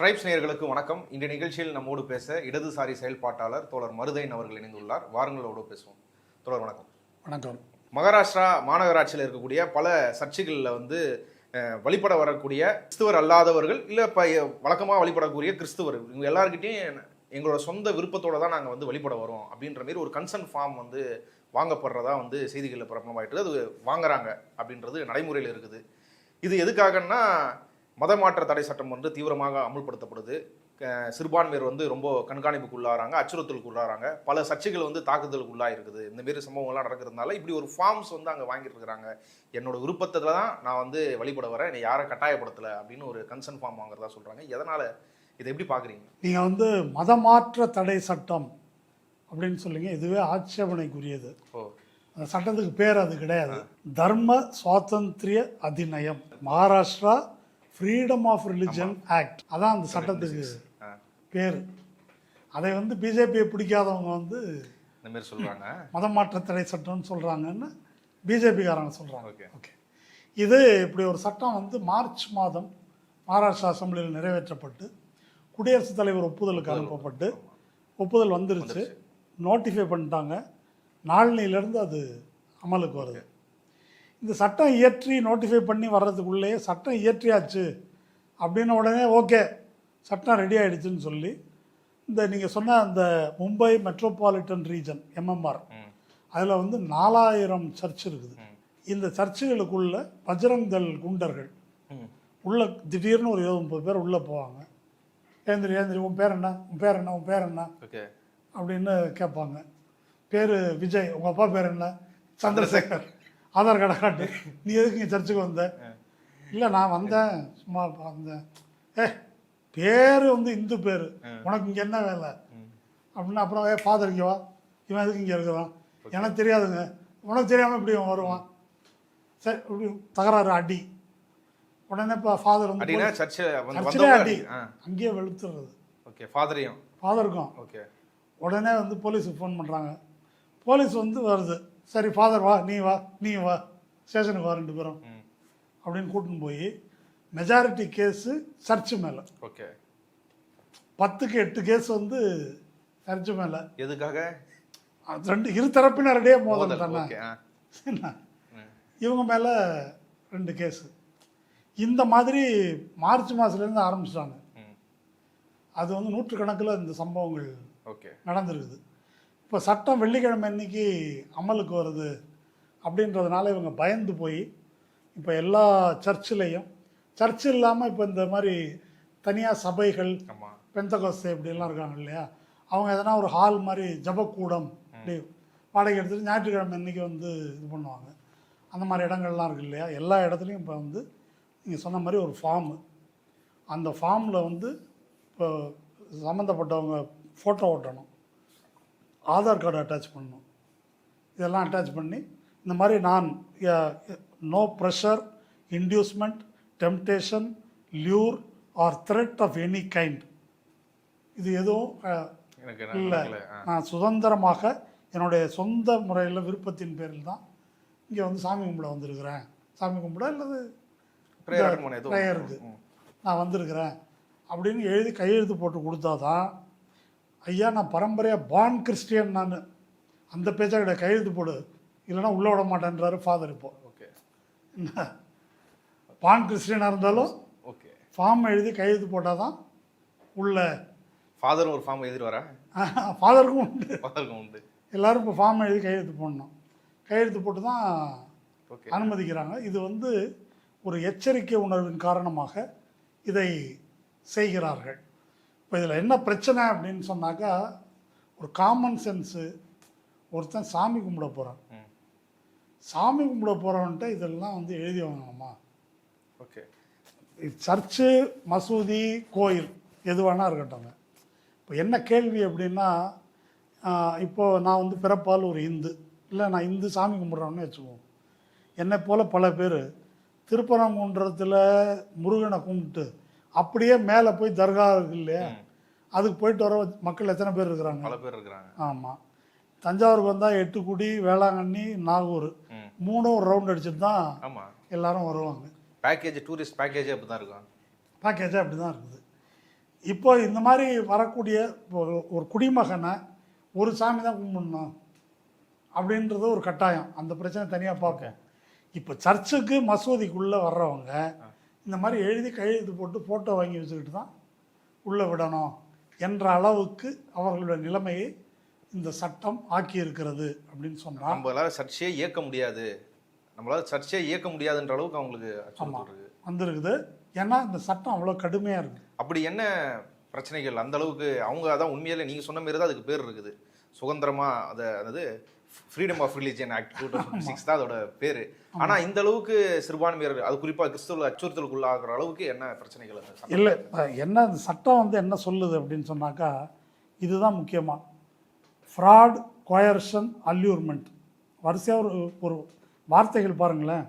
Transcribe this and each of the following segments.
Tribes நேயர்களுக்கு வணக்கம். இந்த நிகழ்ச்சியில் நம்மோடு பேச இடதுசாரி செயல்பாட்டாளர் தோழர் மருதைன் அவர்கள் இணைந்துள்ளார். வாருங்களோடு பேசுவோம். தோழர் வணக்கம். வணக்கம். மகாராஷ்டிரா மாநகராட்சியில் இருக்கக்கூடிய பல சர்ச்சைகளில் வழிபட வரக்கூடிய கிறிஸ்துவர் அல்லாதவர்கள் இல்லை இப்போ வழக்கமாக வழிபடக்கூடிய கிறிஸ்துவர் இவங்க எல்லாருக்கிட்டையும் எங்களோட சொந்த விருப்பத்தோடு தான் நாங்கள் வழிபட வரோம் அப்படின்ற மாதிரி ஒரு கன்சர்ன் ஃபார்ம் வாங்கப்படுறதா செய்திகளில் பிரபலமாயிட்டு அது வாங்குறாங்க அப்படின்றது நடைமுறையில் இருக்குது. இது எதுக்காகன்னா மத மாற்ற தடை சட்டம் தீவிரமாக அமுல்படுத்தப்படுது. சிறுபான்மையர் ரொம்ப கண்காணிப்புக்கு உள்ளாராங்க, அச்சுறுத்தலுக்கு உள்ளாராங்க, பல சர்ச்சைகள் தாக்குதலுக்கு உள்ளா இருக்குது. இந்த மாரி சம்பவங்கள்லாம் நடக்கிறதுனால இப்படி ஒரு ஃபார்ம்ஸ் அங்கே வாங்கிட்டு இருக்கிறாங்க. என்னோட விருப்பத்தில் தான் நான் வழிபட வரேன், என்னை யாரை கட்டாயப்படுத்தலை அப்படின்னு ஒரு கன்சர்ன் ஃபார்ம் வாங்குறதா சொல்கிறாங்க. எதனால் இதை எப்படி பார்க்குறீங்க? நீங்கள் மதமாற்ற தடை சட்டம் அப்படின்னு சொல்லுங்க, இதுவே ஆட்சேபனைக்குரியது. அந்த சட்டத்துக்கு பேர் அது கிடையாது. தர்ம சுவாதந்திரிய அதிநயம், Maharashtra freedom of religion act, அதான் அந்த சட்டத்துக்கு பேர். அதை பிஜேபியை பிடிக்காதவங்க இந்த மாதிரி சொல்கிறாங்க, மதமாற்ற தடை சட்டம்னு சொல்கிறாங்கன்னு பிஜேபிக்காரங்க சொல்கிறாங்க. ஓகே, இது இப்படி ஒரு சட்டம் மார்ச் மாதம் மகாராஷ்டிரா அசம்பிளியில் நிறைவேற்றப்பட்டு குடியரசுத் தலைவர் ஒப்புதலுக்கு அனுப்பப்பட்டு ஒப்புதல் வந்துருச்சு, நோட்டிஃபை பண்ணிட்டாங்க. நாளிலிருந்து அது அமலுக்கு வருது. இந்த சட்டம் இயற்றி நோட்டிஃபை பண்ணி வர்றதுக்குள்ளேயே சட்டம் இயற்றியாச்சு அப்படின்ன உடனே ஓகே சட்டம் ரெடி ஆகிடுச்சுன்னு சொல்லி நீங்கள் சொன்ன அந்த மும்பை மெட்ரோபாலிட்டன் ரீஜன் எம்எம்ஆர் அதில் 4000 சர்ச் இருக்குது. இந்த சர்ச்சுகளுக்குள்ள பஜ்ரங் தள் குண்டர்கள் உள்ள திடீர்னு ஒரு 20-30 பேர் உள்ளே போவாங்க. ஏந்திரி உன் பேர் என்ன, உன் பேர் என்ன, உன் பேர் என்ன அப்படின்னு கேட்பாங்க. பேர் விஜய், உங்கள் அப்பா பேர் என்ன, சந்திரசேகர், ஆதார் கார்டை காட்டு, நீ எதுக்கு இங்கே சர்ச்சுக்கு வந்த? இல்லை நான் வந்தேன் சும்மா வந்தேன். பேர் இந்து பேர், உனக்கு இங்கே என்ன வேலை அப்படின்னா அப்புறம் ஃபாதர் இங்கே வா, இவன் எதுக்கு இங்கே இருக்கிறான், எனக்கு தெரியாதுங்க, உனக்கு தெரியாமல் இப்படி அவன் வருவான். சரி இப்படி தகராறு, அடி. உடனே இப்போ ஃபாதர் சர்ச்சிலே அடி, அங்கேயே வெளுத்துறது ஃபாதருக்கும். உடனே போலீஸுக்கு ஃபோன் பண்ணுறாங்க. போலீஸ் வருது. சரி ஃபாதர் வா, நீ வா ஸ்டேஷனுக்கு வா 2 பேரும் அப்படின்னு கூட்டின்னு போய் மெஜாரிட்டி கேஸு சர்ச்சு மேலே. 10க்கு 8 கேஸ் சர்ச்சு மேலே. எதுக்காக? இரு தரப்பினருடைய மோதல் தானே. இவங்க மேலே 2 கேஸு. இந்த மாதிரி மார்ச் மாதத்துலேருந்து ஆரம்பிச்சிட்டாங்க. அது நூற்றுக்கணக்கில் இந்த சம்பவங்கள் நடந்திருக்குது. இப்போ சட்டம் வெள்ளிக்கிழமை அன்னைக்கு அமலுக்கு வருது அப்படின்றதுனால இவங்க பயந்து போய் இப்போ எல்லா சர்ச்சிலையும், சர்ச்சு இல்லாமல் இப்போ இந்த மாதிரி தனியாக சபைகள், பெந்தகோஸ்தே இப்படிலாம் இருக்காங்க இல்லையா, அவங்க எதனா ஒரு ஹால் மாதிரி ஜபக்கூடம் இப்படி வாடகை எடுத்துகிட்டு ஞாயிற்றுக்கிழமை அன்றைக்கி இது பண்ணுவாங்க. அந்த மாதிரி இடங்கள்லாம் இருக்குது இல்லையா, எல்லா இடத்துலையும் இப்போ நீங்கள் சொன்ன மாதிரி ஒரு ஃபார்மு, அந்த ஃபார்மில் இப்போ சம்மந்தப்பட்டவங்க ஃபோட்டோ ஓட்டணும், ஆதார் கார்டு அட்டாச் பண்ணணும், இதெல்லாம் அட்டாச் பண்ணி இந்த மாதிரி நான் no pressure, inducement, temptation, lure or threat of any kind, இது எதுவும் இல்லை, நான் சுதந்திரமாக என்னுடைய சொந்த முறையில் விருப்பத்தின் பேரில் தான் இங்கே சாமி கும்பிட வந்திருக்கிறேன், சாமி கும்பிட அல்லது ப்ரேயருக்கு நான் வந்திருக்கிறேன் அப்படின்னு எழுதி கையெழுத்து போட்டு கொடுத்தா தான் ஐயா நான் பரம்பரையாக பார்ன் கிறிஸ்டியன், நான் அந்த பேச்சா கிடையாது, கையெழுத்து போடு இல்லைன்னா உள்ளே விட மாட்டேன்றாரு ஃபாதர். இப்போ என்ன பார்ன் கிறிஸ்டியனாக இருந்தாலும் ஃபார்ம் எழுதி கையெழுத்து போட்டால் தான் உள்ள. ஃபாதரும் ஒரு ஃபார்ம் எழுதிட்டு வரேன், ஃபாதருக்கும் உண்டு. எல்லோரும் இப்போ ஃபார்ம் எழுதி கையெழுத்து போடணும், கையெழுத்து போட்டு தான் அனுமதிக்கிறாங்க. இது ஒரு எச்சரிக்கை உணர்வின் காரணமாக இதை செய்கிறார்கள். இப்போ இதில் என்ன பிரச்சனை அப்படின்னு சொன்னாக்கா, ஒரு காமன் சென்ஸு, ஒருத்தன் சாமி கும்பிட போகிறான், சாமி கும்பிட போகிறவன்ட்டு இதெல்லாம் எழுதி வாங்கணுமா? சர்ச்சு, மசூதி, கோயில் எது வேணால் இருக்கட்டும். இப்போ என்ன கேள்வி அப்படின்னா, இப்போது நான் பிறப்பால் ஒரு இந்து, இல்லை நான் இந்து சாமி கும்பிட்றோன்னு வச்சுக்குவோம். என்னை போல் பல பேர் திருப்பரங்குன்றத்தில் முருகனை கும்பிட்டு அப்படியே மேலே போய் தர்கா இருக்கு இல்லையா, அதுக்கு போயிட்டு வர மக்கள் எத்தனை பேர் இருக்கிறாங்க? பல பேர் இருக்கிறாங்க. ஆமாம், தஞ்சாவூருக்கு வந்தால் 8குடி, வேளாங்கண்ணி, நாகூர் 3 ஒரு ரவுண்ட் அடிச்சுட்டு தான் எல்லாரும் வருவாங்க. பேக்கேஜ், டூரிஸ்ட் பேக்கேஜே அப்படி தான் இருக்கும். பேக்கேஜாக அப்படி தான் இருக்குது. இப்போ இந்த மாதிரி வரக்கூடிய ஒரு குடிமகனை ஒரு சாமி தான் கும்பிடணும் அப்படின்றது ஒரு கட்டாயம். அந்த பிரச்சனை தனியாக பார்ப்போம். இப்போ சர்ச்சுக்கு மசூதிக்குள்ளே வர்றவங்க இந்த மாதிரி எழுதி கையெழுத்து போட்டு ஃபோட்டோ வாங்கி வச்சுக்கிட்டு தான் உள்ளே விடணும் என்ற அளவுக்கு அவர்களுடைய நிலைமையை இந்த சட்டம் ஆக்கி இருக்கிறது அப்படின்னு சொன்னால் நம்மளால சர்ச்சையே இயக்க முடியாது, நம்மளால சர்ச்சையே இயக்க முடியாதுன்ற அளவுக்கு அவங்களுக்கு அச்சுறுத்தல் இருக்கு. வந்திருக்குது. ஏன்னா இந்த சட்டம் அவ்வளோ கடுமையாக இருக்குது. அப்படி என்ன பிரச்சனைகள் அந்த அளவுக்கு அவங்க அதான் உண்மையிலே நீங்கள் சொன்ன மாரி தான் அதுக்கு பேர் இருக்குது, சுதந்திரமாக அதாவது ஃப்ரீடம் ஆஃப் ரிலீஜியன் ஆக்ட் 2006 தான் அதோட பேர். ஆனால் இந்த அளவுக்கு சிறுபான்மையர் அது குறிப்பாக கிறிஸ்தவ அச்சுறுத்தலுக்குள்ளாகிற அளவுக்கு என்ன பிரச்சனைகள் அந்த இல்லை என்ன இந்த சட்டம் வந்து என்ன சொல்லுது அப்படின்னு சொன்னாக்கா இதுதான் முக்கியமாக ஃப்ராட், கோயர்ஷன், அல்யூர்மெண்ட் வரிசையாக ஒரு வார்த்தைகள் பாருங்களேன்.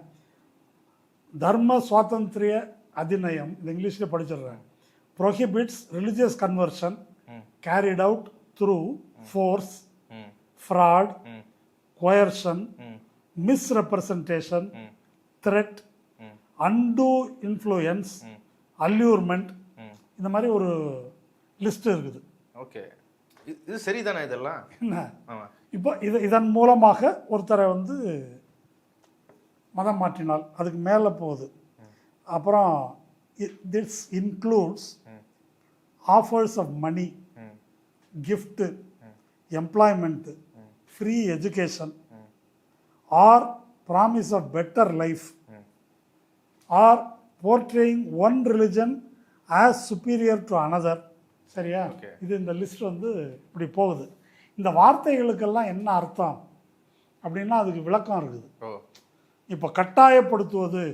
தர்ம சுவாதந்திரிய அதிநயம், இந்த இங்கிலீஷில் படிச்சிடுறேன். Prohibits religious conversion carried out through force, fraud, coercion, misrepresentation, threat, undue influence, allurement, இந்த மாதிரி ஒரு லிஸ்ட் இருக்குது. ஓகே, இது சரிதானே இதெல்லாம்? என்ன இப்போ இதன் மூலமாக ஒருத்தரை வந்து மதம் மாற்றினால் அதுக்கு மேலே போகுது. அப்புறம் this includes offers of money, gift, employment, free education, or promise of better life, or portraying one religion as superior to another. சரியா? இது இந்த லிஸ்ட் வந்து இப்படி போகுது. இந்த வார்த்தைகளுக்கெல்லாம் என்ன அர்த்தம் அப்படின்னா அதுக்கு விளக்கம் இருக்குது. இப்போ கட்டாயப்படுத்துவது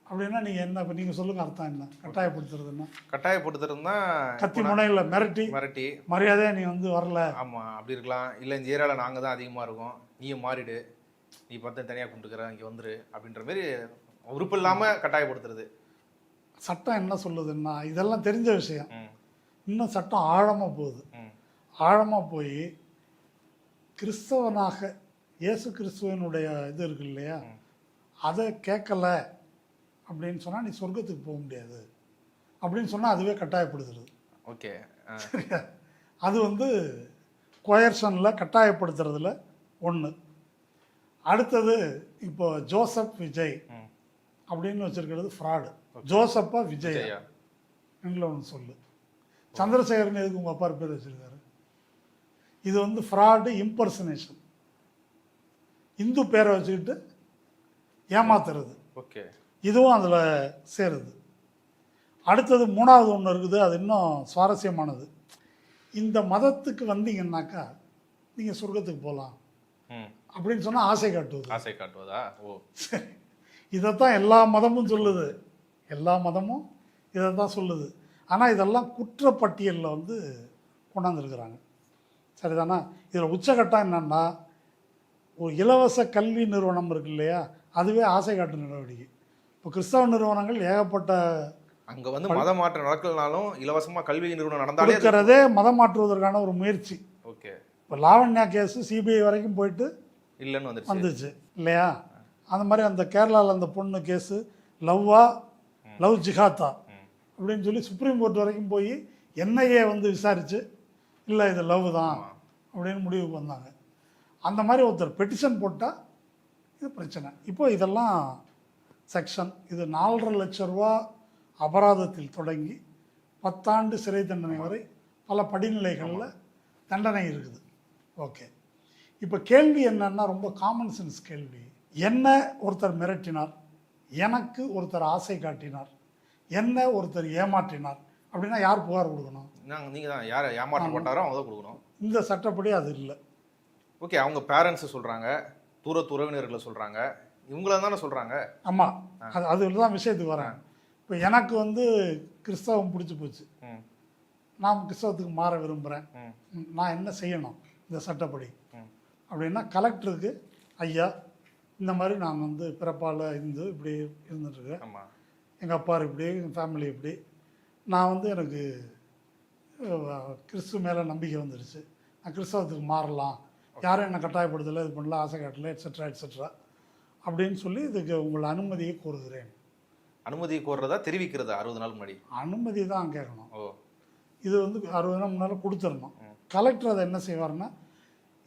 அப்படின்னா நீங்கள் என்ன, இப்போ நீங்கள் சொல்லுங்கள் அர்த்தம் என்ன? கட்டாயப்படுத்துறதுன்னா கட்டாயப்படுத்துறதுன்னா கத்தி முனையில் மிரட்டி மரியாதையா நீ வந்து வரல. ஆமாம், அப்படி இருக்கலாம். இல்லை இந்த ஏரியாவில் நாங்கள் தான் அதிகமாக இருக்கோம், நீயும் மாறிடு, நீ பார்த்து தனியாக கும்பிட்டுக்கிற, இங்கே வந்துரு அப்படின்ற மாதிரி உறுப்பு இல்லாமல் கட்டாயப்படுத்துறது. சட்டம் என்ன சொல்லுதுன்னா இதெல்லாம் தெரிஞ்ச விஷயம். இன்னும் சட்டம் ஆழமாக போகுது. ஆழமாக போய் கிறிஸ்தவனாக இயேசு கிறிஸ்துவனுடைய இது இருக்கு இல்லையா, அதை கேட்கல அப்படின்னு சொன்னால் நீ சொர்க்கத்துக்கு போக முடியாது அப்படின்னு சொன்னால் அதுவே கட்டாயப்படுத்துறது. ஓகே, சரியா? அது வந்து கோயர்ஷனில் கட்டாயப்படுத்துறதுல ஒன்று. அடுத்தது இப்போ ஜோசப் விஜய் அப்படின்னு வச்சிருக்கிறது ஃப்ராடு. ஜோசப்பா விஜயா எங்களை ஒன்று சொல்லு. சந்திரசேகரன் எதுக்கு உங்கள் அப்பா பேர் வச்சிருக்காரு? இது வந்து ஃப்ராடு, இம்பர்சனேஷன், இந்து பேரை வச்சுக்கிட்டு ஏமாத்துறது. ஓகே, இதுவும் அதில் சேருது. அடுத்தது மூணாவது ஒன்று இருக்குது, அது இன்னும் சுவாரஸ்யமானது. இந்த மதத்துக்கு வந்தீங்கன்னாக்கா நீங்கள் சொர்க்கத்துக்கு போகலாம் அப்படின்னு சொன்னால் ஆசை காட்டுவது. ஆசை காட்டுவதா? ஓ சரி, இதைத்தான் எல்லா மதமும் சொல்லுது. எல்லா மதமும் இதை தான் சொல்லுது. ஆனால் இதெல்லாம் குற்றப்பட்டியலில் வந்து கொண்டாந்துருக்குறாங்க. சரிதானா? இதில் உச்சகட்டம் என்னன்னா, ஒரு இலவச கல்வி நிறுவனம் இருக்கு இல்லையா, அதுவே ஆசை காட்டு நடவடிக்கை. இப்போ கிறிஸ்தவ நிறுவனங்கள் ஏகப்பட்ட அங்கே வந்து மத மாற்றம் நடக்கலனாலும் இலவசமாக கல்வி நிறுவனம் நடந்தாலே இருக்கிறதே மதம் மாற்றுவதற்கான ஒரு முயற்சி. ஓகே, இப்போ லாவண்யா கேஸு சிபிஐ வரைக்கும் போயிட்டு இல்லைன்னு வந்துச்சு இல்லையா? அந்த மாதிரி அந்த கேரளாவில் அந்த பொண்ணு கேஸு லவ்வா லவ் ஜிஹாத்தா அப்படின்னு சொல்லி சுப்ரீம் கோர்ட் வரைக்கும் போய் என்ஐஏ வந்து விசாரித்து இல்லை இது லவ் தான் அப்படின்னு முடிவுக்கு வந்தாங்க. அந்த மாதிரி ஒருத்தர் பெட்டிஷன் போட்டால் இது பிரச்சனை. இப்போ இதெல்லாம் செக்ஷன். இது 4.5 லட்சம் ரூபா அபராதத்தில் தொடங்கி 10 ஆண்டு சிறை தண்டனை வரை பல படிநிலைகளில் தண்டனை இருக்குது. ஓகே, இப்போ கேள்வி என்னன்னா ரொம்ப காமன் சென்ஸ் கேள்வி. என்ன ஒருத்தர் மிரட்டினார், எனக்கு ஒருத்தர் ஆசை காட்டினார், என்ன ஒருத்தர் ஏமாற்றினார் அப்படின்னா யார் புகார் கொடுக்கணும்? நீங்கள் தான். யார் ஏமாற்றப்பட்டாரோ அவங்க தான் கொடுக்கணும். இந்த சட்டப்படி அது இல்லை. ஓகே, அவங்க பேரண்ட்ஸை சொல்கிறாங்க, உறவினர்களை சொல்கிறாங்க, இவங்கள தானே சொல்கிறாங்க. ஆமாம், அது தான் விஷயத்துக்கு வரேன். இப்போ எனக்கு வந்து கிறிஸ்தவம் பிடிச்சி போச்சு, நான் கிறிஸ்தவத்துக்கு மாற விரும்புகிறேன், நான் என்ன செய்யணும் இந்த சட்டப்படி அப்படின்னா கலெக்டருக்கு, ஐயா இந்த மாதிரி நான் வந்து பிறப்பால் இப்படி இருந்துட்டுருக்கேன், எங்கள் அப்பா இப்படி, எங்கள் ஃபேமிலி இப்படி, நான் வந்து எனக்கு கிறிஸ்துவ மேலே நம்பிக்கை வந்துடுச்சு, நான் கிறிஸ்தவத்துக்கு மாறலாம், யாரும் என்னை கட்டாயப்படுத்தலை, இது பண்ணல, ஆசை காட்டலை, எட்ஸெட்ரா எட்ஸெட்ரா அப்படின்னு சொல்லி இதுக்கு உங்கள் அனுமதியை கோருகிறேன் அனுமதி கோர்றதா தெரிவிக்கிறதா 60 நாள் முன்னாடி? அனுமதி தான் கேட்கணும். ஓ. இது வந்து 60 நாள் முன்னால் கொடுத்துடணும். கலெக்டர் அதை என்ன செய்வார்னா,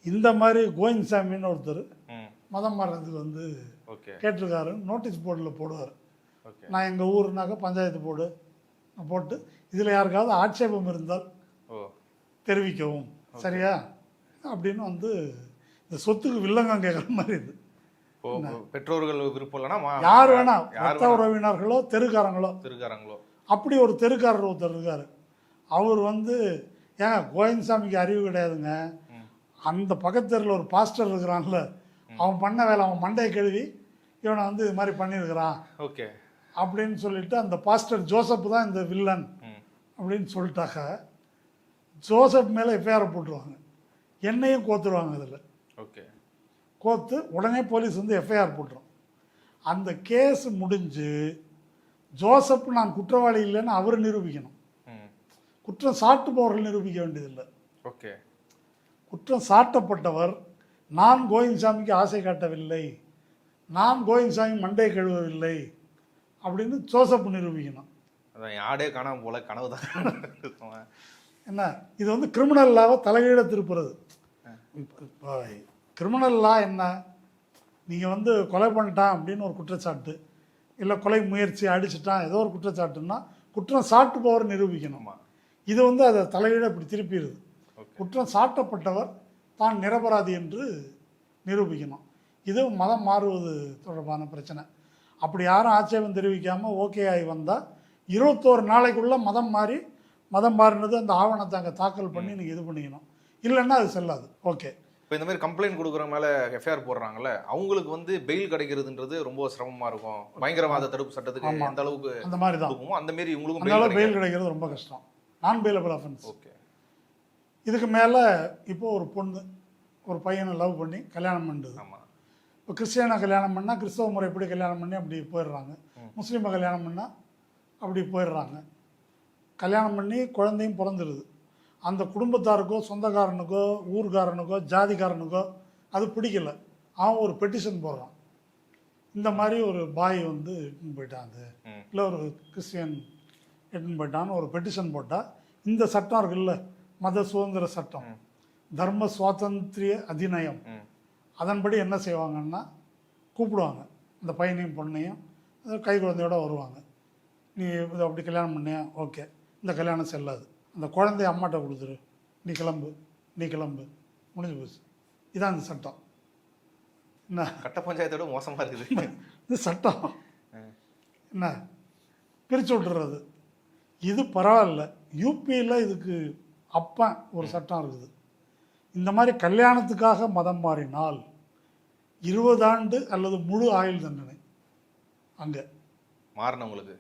இந்த மாதிரி கோவிந்தசாமின்னு ஒருத்தர் மதம் மாறுறதுக்கு வந்து ஓகே. கேட்டிருக்காருன்னு நோட்டீஸ் போர்டில் போடுவார். ஓகே. நான் எங்கள் ஊருனாக்க பஞ்சாயத்து போர்டு போட்டு இதில் யாருக்காவது ஆட்சேபம் இருந்தால் ஓ தெரிவிக்கவும், சரியா அப்படின்னு வந்து இந்த சொத்துக்கு வில்லங்கம் கேட்குற மாதிரி இது. பெற்றோர்கள் விருப்பம் இல்லைன்னா யார் வேணா, ரத்த உறவினர்களோ தெருக்காரங்களோ திருக்காரங்களோ, அப்படி ஒரு தெருக்காரர் ஒருத்தர் இருக்கார். அவர் வந்து ஏங்க கோவிந்தசாமிக்கு அறிவு கிடையாதுங்க, அந்த பக்கத்தெருவில் ஒரு பாஸ்டர் இருக்கிறான்ல, அவன் பண்ண வேலை, அவன் மண்டையை கழுவி இவனை வந்து இது மாதிரி பண்ணியிருக்கிறான் ஓகே அப்படின்னு சொல்லிட்டு அந்த பாஸ்டர் ஜோசப் தான் இந்த வில்லன் அப்படின்னு சொல்லிட்டாக்க ஜோசப் மேலே எஃப்ஐஆர் போட்டுருவாங்க, என்னையும் கோத்துருவாங்க. அதில் ஓகே கோத்து உடனே போலீஸ் வந்து எஃப்ஐஆர் போட்டுரும். அந்த கேஸ் முடிஞ்சு ஜோசப் நான் குற்றவாளி இல்லைன்னு அவர் நிரூபிக்கணும். குற்றம் சாட்டுபவர்கள் நிரூபிக்க வேண்டியதில்லை. ஓகே. குற்றம் சாட்டப்பட்டவர் நான் கோவிந்தசாமிக்கு ஆசை காட்டவில்லை, நான் கோவிந்தசாமி மண்டை கழுவவில்லை அப்படின்னு ஜோசப் நிரூபிக்கணும். அதான் ஆடே காணாம போல கனவு தான். என்ன இது வந்து கிரிமினல் லாவை தலைகீழ திருப்புறது. இப்போ கிரிமினல் லா என்ன, நீங்கள் வந்து கொலை பண்ணிட்டான் அப்படின்னு ஒரு குற்றச்சாட்டு, இல்லை கொலை முயற்சி அடிச்சிட்டான் ஏதோ ஒரு குற்றச்சாட்டுன்னா குற்றம் சாட்டுபவர் நிரூபிக்கணுமா. இது வந்து அதை தலைகீழ இப்படி திருப்பிடுது. குற்றம் சாட்டப்பட்டவர் தான் நிரபராதி என்று நிரூபிக்கணும். இது மதம் மாறுவது தொடர்பான பிரச்சனை. அப்படி யாரும் ஆட்சேபம் தெரிவிக்காமல் ஓகே ஆகி வந்தால் 21 நாளைக்குள்ளே மதம் மாறினது அந்த ஆவணத்தை அங்கே தாக்கல் பண்ணி நீங்கள் இது பண்ணிக்கணும், இல்லைன்னா அது செல்லாது. ஓகே. இப்போ இந்த மாதிரி கம்ப்ளைண்ட் கொடுக்குற மேலே எஃப்ஐஆர் போடுறாங்கல்ல, அவங்களுக்கு வந்து பெயில் கிடைக்கிறதுன்றது ரொம்ப சிரமமாக இருக்கும். பயங்கரவாத தடுப்பு சட்டத்துக்கு அந்த அளவுக்கு அந்த மாதிரி தான் அந்த மாதிரி இவங்களுக்கும் பெயில் கிடைக்கிறது ரொம்ப கஷ்டம். நான் பெயிலபிள் அஃபென்ஸ். ஓகே. இதுக்கு மேலே இப்போ ஒரு பொண்ணு ஒரு பையனை லவ் பண்ணி கல்யாணம் பண்ணுது. ஆமாம். இப்போ கிறிஸ்டியனை கல்யாணம் பண்ணால் கிறிஸ்தவ முறை எப்படி கல்யாணம் பண்ணி அப்படி போயிடுறாங்க, முஸ்லீமை கல்யாணம் பண்ணால் அப்படி போயிடுறாங்க. கல்யாணம் பண்ணி குழந்தையும் பிறந்துடுது. அந்த குடும்பத்தாருக்கோ சொந்தக்காரனுக்கோ ஊர்காரனுக்கோ ஜாதிக்காரனுக்கோ அது பிடிக்கல, அவன் ஒரு பெட்டிஷன் போடுறான், இந்த மாதிரி ஒரு பாய் வந்து எட்டுன்னு போயிட்டான், இல்லை ஒரு கிறிஸ்டியன் எட்டுன்னு போயிட்டான்னு ஒரு பெட்டிஷன் போட்டால் இந்த சட்டம் இருக்குல்ல, மத சுதந்திர சட்டம், தர்ம சுவாதந்திரிய அதிநயம், அதன்படி என்ன செய்வாங்கன்னா கூப்பிடுவாங்க அந்த பையனையும் பொண்ணையும், கை குழந்தையோடு வருவாங்க. நீ இதை அப்படி கல்யாணம் பண்ணியா, ஓகே, இந்த கல்யாணம் செல்லாது, அந்த குழந்தைய அம்மாட்ட கொடுத்துரு, நீ கிளம்பு, முடிஞ்சு போச்சு. இதான் இந்த சட்டம். என்ன கட்ட பஞ்சாயத்தோட மோசமாக இருக்குது இது சட்டம். என்ன பிரித்து விட்டுறது. இது பரவாயில்ல. யூபியில் இதுக்கு அப்பன் ஒரு சட்டம் இருக்குது. இந்த மாதிரி கல்யாணத்துக்காக மதம் மாறினால் 20 ஆண்டு அல்லது முழு ஆயுள் தண்டனை அங்கே மாறினவங்களுக்கு.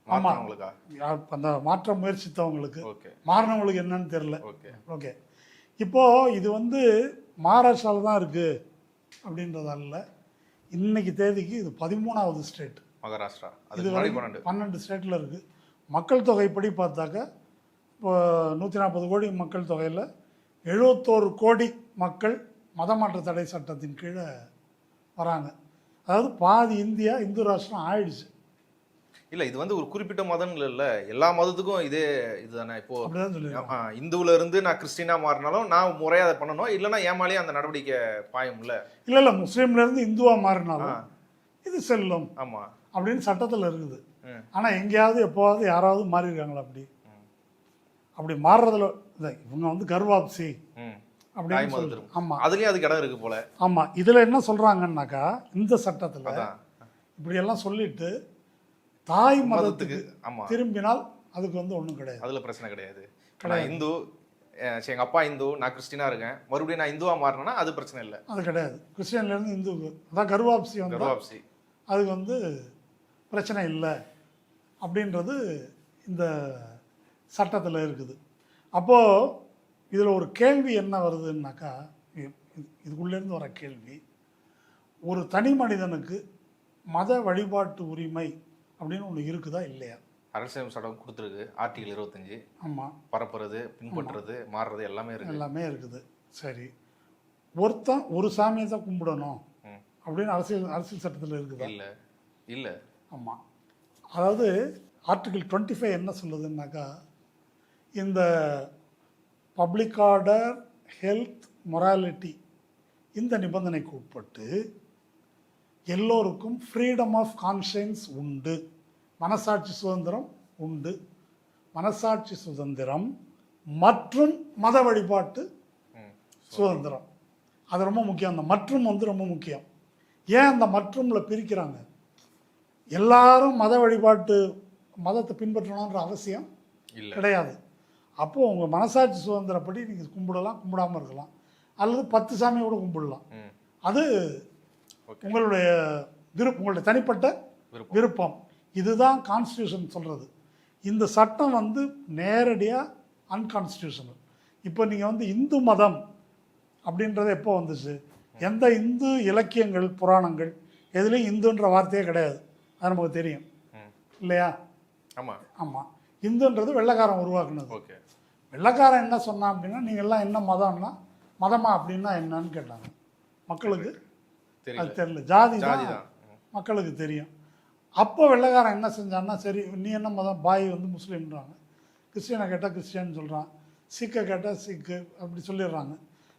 ஆமாம், அந்த மாற்ற முயற்சித்தவங்களுக்கு. மாறினவங்களுக்கு என்னன்னு தெரியல. ஓகே. இப்போது இது வந்து மகாராஷ்டிராவில் தான் இருக்குது அப்படின்றதால இன்னைக்கு தேதிக்கு இது 13வது ஸ்டேட் மகாராஷ்டிரா. இது 12 ஸ்டேட்டில் இருக்குது. மக்கள் தொகைப்படி பார்த்தாக்க இப்போ 140 கோடி மக்கள் தொகையில் 71 கோடி மக்கள் மதமாற்ற தடை சட்டத்தின் கீழே வராங்க. அதாவது பாதி இந்தியா இந்து ராஷ்டிரம் ஆயிடுச்சு. இல்லை, இது வந்து ஒரு குறிப்பிட்ட மதம் இல்லை, எல்லா மதத்துக்கும் இதே இதுதானே. இப்போ அப்படிதான் சொல்லி இந்துவில் இருந்து நான் கிறிஸ்டினா மாறினாலும் நான் முறையாக அதை பண்ணணும், இல்லைன்னா ஏமாலேயே அந்த நடவடிக்கை பாயும். இல்லை முஸ்லீம்லேருந்து இந்துவாக மாறினாலும் இது செல்லும். ஆமாம், அப்படின்னு சட்டத்தில் இருக்குது. ஆனால் எங்கேயாவது எப்போவாவது யாராவது மாறியிருக்காங்களா? அப்படி மாறுறதுல இவங்க வந்து கர்வாப்சி அப்படின்னு சொல்லுது. ஆமாம், அதுலேயும் அதுக்கு இடம் இருக்குது போல. ஆமாம். இதில் என்ன சொல்கிறாங்கன்னாக்கா இந்த சட்டத்தில் இப்படியெல்லாம் சொல்லிட்டு தாய் மதத்துக்கு திரும்பினால் அதுக்கு வந்து ஒன்றும் கிடையாது, அதில் பிரச்சனை கிடையாது. நான் இந்து, எங்கள் அப்பா இந்து, நான் கிறிஸ்டினா இருக்கேன், மறுபடியும் நான் இந்துவாக மாறினேன்னா அது பிரச்சனை இல்லை. அது கிடையாது. கிறிஸ்டியன்லேருந்து இந்துக்கு அதான் கர்வாப்சி அதுக்கு வந்து பிரச்சனை இல்லை அப்படின்றது இந்த சட்டத்தில் இருக்குது. அப்போது இதில் ஒரு கேள்வி என்ன வருதுன்னாக்கா, இதுக்குள்ளேருந்து வர கேள்வி, ஒரு தனி மனிதனுக்கு மத வழிபாட்டு உரிமை அப்படின்னு ஒன்று இருக்குதா இல்லையா? அரசியல் சட்டம் கொடுத்துருக்கு, ஆர்டிகல் 25. ஆமாம், பரப்புறது, பின்பற்றுறது, மாறுறது எல்லாமே இருக்குது. சரி, ஒருத்தன் ஒரு சாமியை தான் கும்பிடணும் அப்படின்னு அரசியல் சட்டத்தில் இருக்குதா? இல்லை. ஆமாம். அதாவது ஆர்டிகிள் 25 என்ன சொல்லுதுன்னாக்கா, இந்த பப்ளிக் ஆர்டர், ஹெல்த், மொராலிட்டி இந்த நிபந்தனைக்கு உட்பட்டு எல்லோருக்கும் ஃப்ரீடம் ஆஃப் கான்ஷியன்ஸ் உண்டு, மனசாட்சி சுதந்திரம் உண்டு. மனசாட்சி சுதந்திரம் மற்றும் மத வழிபாட்டு சுதந்திரம், அது ரொம்ப முக்கியம். அந்த மற்றும் வந்து ரொம்ப முக்கியம். ஏன் அந்த மற்றும்ல பிரிக்கிறாங்க? எல்லாரும் மத வழிபாட்டு மதத்தை பின்பற்றணுன்ற அவசியம் கிடையாது. அப்போது உங்கள் மனசாட்சி சுதந்திரப்படி நீங்கள் கும்பிடலாம், கும்பிடாமல் இருக்கலாம், அல்லது 10 சாமியோட கும்பிடலாம். அது உங்களுடைய உங்களுடைய தனிப்பட்ட விருப்பம். இதுதான் கான்ஸ்டியூஷன் சொல்கிறது. இந்த சட்டம் வந்து நேரடியாக அன்கான்ஸ்டியூஷனல். இப்போ நீங்கள் வந்து இந்து மதம் அப்படின்றது எப்போ வந்துச்சு? எந்த இந்து இலக்கியங்கள், புராணங்கள் எதுலேயும் இந்துன்ற வார்த்தையே கிடையாது. அது நமக்கு தெரியும் இல்லையா? ஆமாம் ஆமாம். இந்துன்றது வெள்ளைக்காரன் உருவாக்குனது. ஓகே. வெள்ளைக்காரன் என்ன சொன்னான் அப்படின்னா, நீங்கள் எல்லாம் என்ன மதம்னா, மதமா அப்படின்னா என்னன்னு கேட்டாங்க. மக்களுக்கு அது தெரியல. ஜாதி தான் மக்களுக்கு தெரியும். அப்போ வெள்ளைக்காரன் என்ன செஞ்சான்னா, சரி நீ என்ன மதம், பாய் வந்து முஸ்லீம்ன்றாங்க, கிறிஸ்டியனை கேட்டால் கிறிஸ்டியன் சொல்கிறான், சிக்கை கேட்டால் சிக்கு அப்படி சொல்லிடுறாங்க.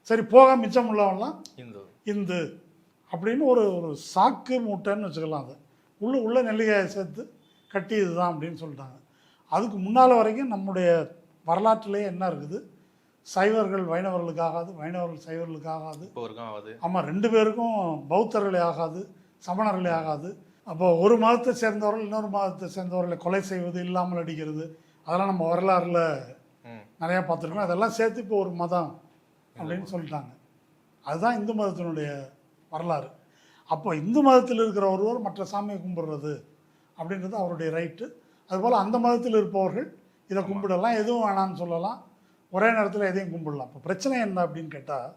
சரி போக மிச்சம் உள்ளவன்லாம் இந்து அப்படின்னு ஒரு சாக்கு மூட்டைன்னு வச்சுக்கலாம். அதை உள்ள நெல்லிக்காயை சேர்த்து கட்டி இதுதான் அப்படின்னு சொல்லிட்டாங்க. அதுக்கு முன்னால் வரைக்கும் நம்முடைய வரலாற்றிலே என்ன இருக்குது? சைவர்கள் வைணவர்களுக்கு ஆகாது, வைணவர்கள் சைவர்களுக்கு ஆகாது. ஆமாம், 2 பேருக்கும் பௌத்தர்களே ஆகாது, சமணர்களே ஆகாது. அப்போ ஒரு மதத்தை சேர்ந்தவர்கள் இன்னொரு மதத்தை சேர்ந்தவர்களை கொலை செய்வது, இல்லாமல் அடிக்கிறது, அதெல்லாம் நம்ம வரலாறுல நிறையா பார்த்துருக்கோம். அதெல்லாம் சேர்த்து இப்போ ஒரு மதம் அப்படின்னு சொல்லிட்டாங்க. அதுதான் இந்து மதத்தினுடைய வரலாறு. அப்போ இந்து மதத்தில் இருக்கிற ஒருவர் மற்ற சாமியை கும்பிடுறது அப்படின்றது அவருடைய ரைட்டு. அதுபோல் அந்த மதத்தில் இருப்பவர்கள் இதை கும்பிடலாம், எதுவும் வேணான்னு சொல்லலாம், ஒரே நேரத்தில் எதையும் கும்பிடலாம். இப்போ பிரச்சனை என்ன அப்படின்னு கேட்டால்,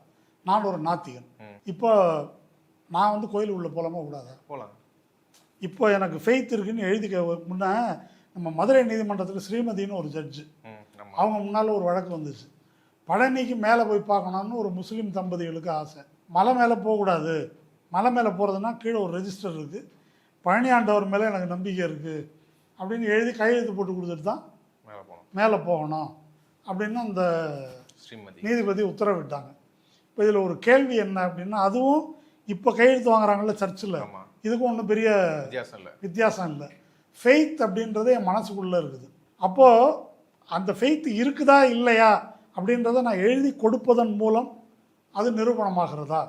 நான் ஒரு நாத்திகன். இப்போ நான் வந்து கோயில் உள்ள போகலாமா கூடாதா? போகலாம். இப்போ எனக்கு ஃபெய்த் இருக்குன்னு எழுதிக்க முன்னே நம்ம மதுரை நீதிமன்றத்தில் ஸ்ரீமதினு ஒரு ஜட்ஜு, அவங்க முன்னால் ஒரு வழக்கு வந்துச்சு. பழனிக்கு மேலே போய் பார்க்கணும்னு ஒரு முஸ்லீம் தம்பதிகளுக்கு ஆசை. மலை மேலே போகக்கூடாது, மலை மேலே போகிறதுனா கீழே ஒரு ரெஜிஸ்டர் இருக்குது, பழனி ஆண்டவர் மேலே எனக்கு நம்பிக்கை இருக்குது அப்படின்னு எழுதி கையெழுத்து போட்டு கொடுத்துட்டு தான் மேலே போகணும் அப்படின்னு அந்த நீதிபதி உத்தரவிட்டாங்க. இப்போ இதில் ஒரு கேள்வி என்ன அப்படின்னா, அதுவும் இப்போ கையெழுத்து வாங்குறாங்கல்ல சர்ச்சில், இதுக்கும் ஒன்றும் பெரிய வித்தியாசம் இல்லை. ஃபெய்த் அப்படின்றது என் மனசுக்குள்ளே இருக்குது. அப்போது அந்த ஃபெய்த் இருக்குதா இல்லையா அப்படின்றத நான் எழுதி கொடுப்பதன் மூலம் அது நிரூபணமாகிறதா?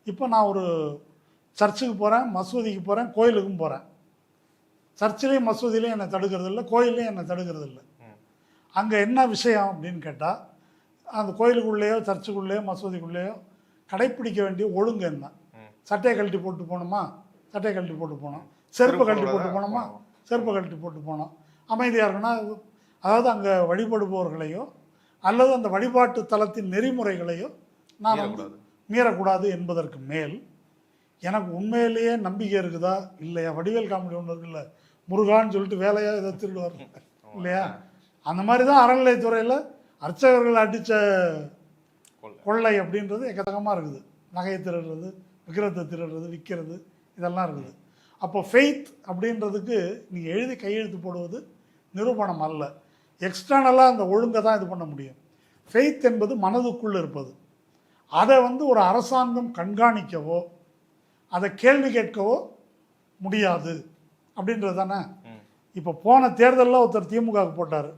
இப்போ நான் ஒரு சர்ச்சுக்கு போகிறேன், மசூதிக்கு போகிறேன், கோயிலுக்கும் போகிறேன். சர்ச்சிலையும் மசூதியிலையும் என்னை தடுக்கிறது இல்லை, கோயிலையும் என்னை தடுக்கிறது இல்லை. அங்கே என்ன விஷயம் அப்படின்னு கேட்டால், அந்த கோயிலுக்குள்ளேயோ சர்ச்சுக்குள்ளேயோ மசூதிக்குள்ளேயோ கடைப்பிடிக்க வேண்டிய ஒழுங்கு என்ன? சட்டையை கழட்டி போட்டு போகணுமா? சட்டையை கழட்டி போட்டு போனோம். செருப்பை கழட்டி போட்டு போனோமா? செருப்பை கழட்டி போட்டு போனோம். அமைதியாக இருக்குன்னா, அதாவது அங்கே வழிபடுபவர்களையோ அல்லது அந்த வழிபாட்டு தலத்தின் நெறிமுறைகளையோ நான் வந்து மீறக்கூடாது என்பதற்கு மேல் எனக்கு உண்மையிலேயே நம்பிக்கை இருக்குதா இல்லையா? வடிவேல் காமெடி ஒன்று இருக்குல்ல, முருகான்னு சொல்லிட்டு வேலையாக இதை திருடுவார் இல்லையா? அந்த மாதிரி தான் அறநிலையத்துறையில் அர்ச்சகர்கள் அடித்த கொள்ளை அப்படின்றது எக்கத்தக்கமாக இருக்குது. நகையை திருடுறது, விக்கிரத்தை திருடுறது, விற்கிறது, இதெல்லாம் இருக்குது. அப்போ ஃபெய்த் அப்படின்றதுக்கு நீங்கள் எழுதி கையெழுத்து போடுவது நிரூபணம் அல்ல. எக்ஸ்டர்னலாக அந்த ஒழுங்கை தான் இது பண்ண முடியும். ஃபெய்த் என்பது மனதுக்குள்ளே இருப்பது. அதை வந்து ஒரு அரசாங்கம் கண்காணிக்கவோ அதை கேள்வி கேட்கவோ முடியாது அப்படின்றது தானே. இப்போ போன தேர்தலில் ஒருத்தர் திமுகவுக்கு போட்டார்,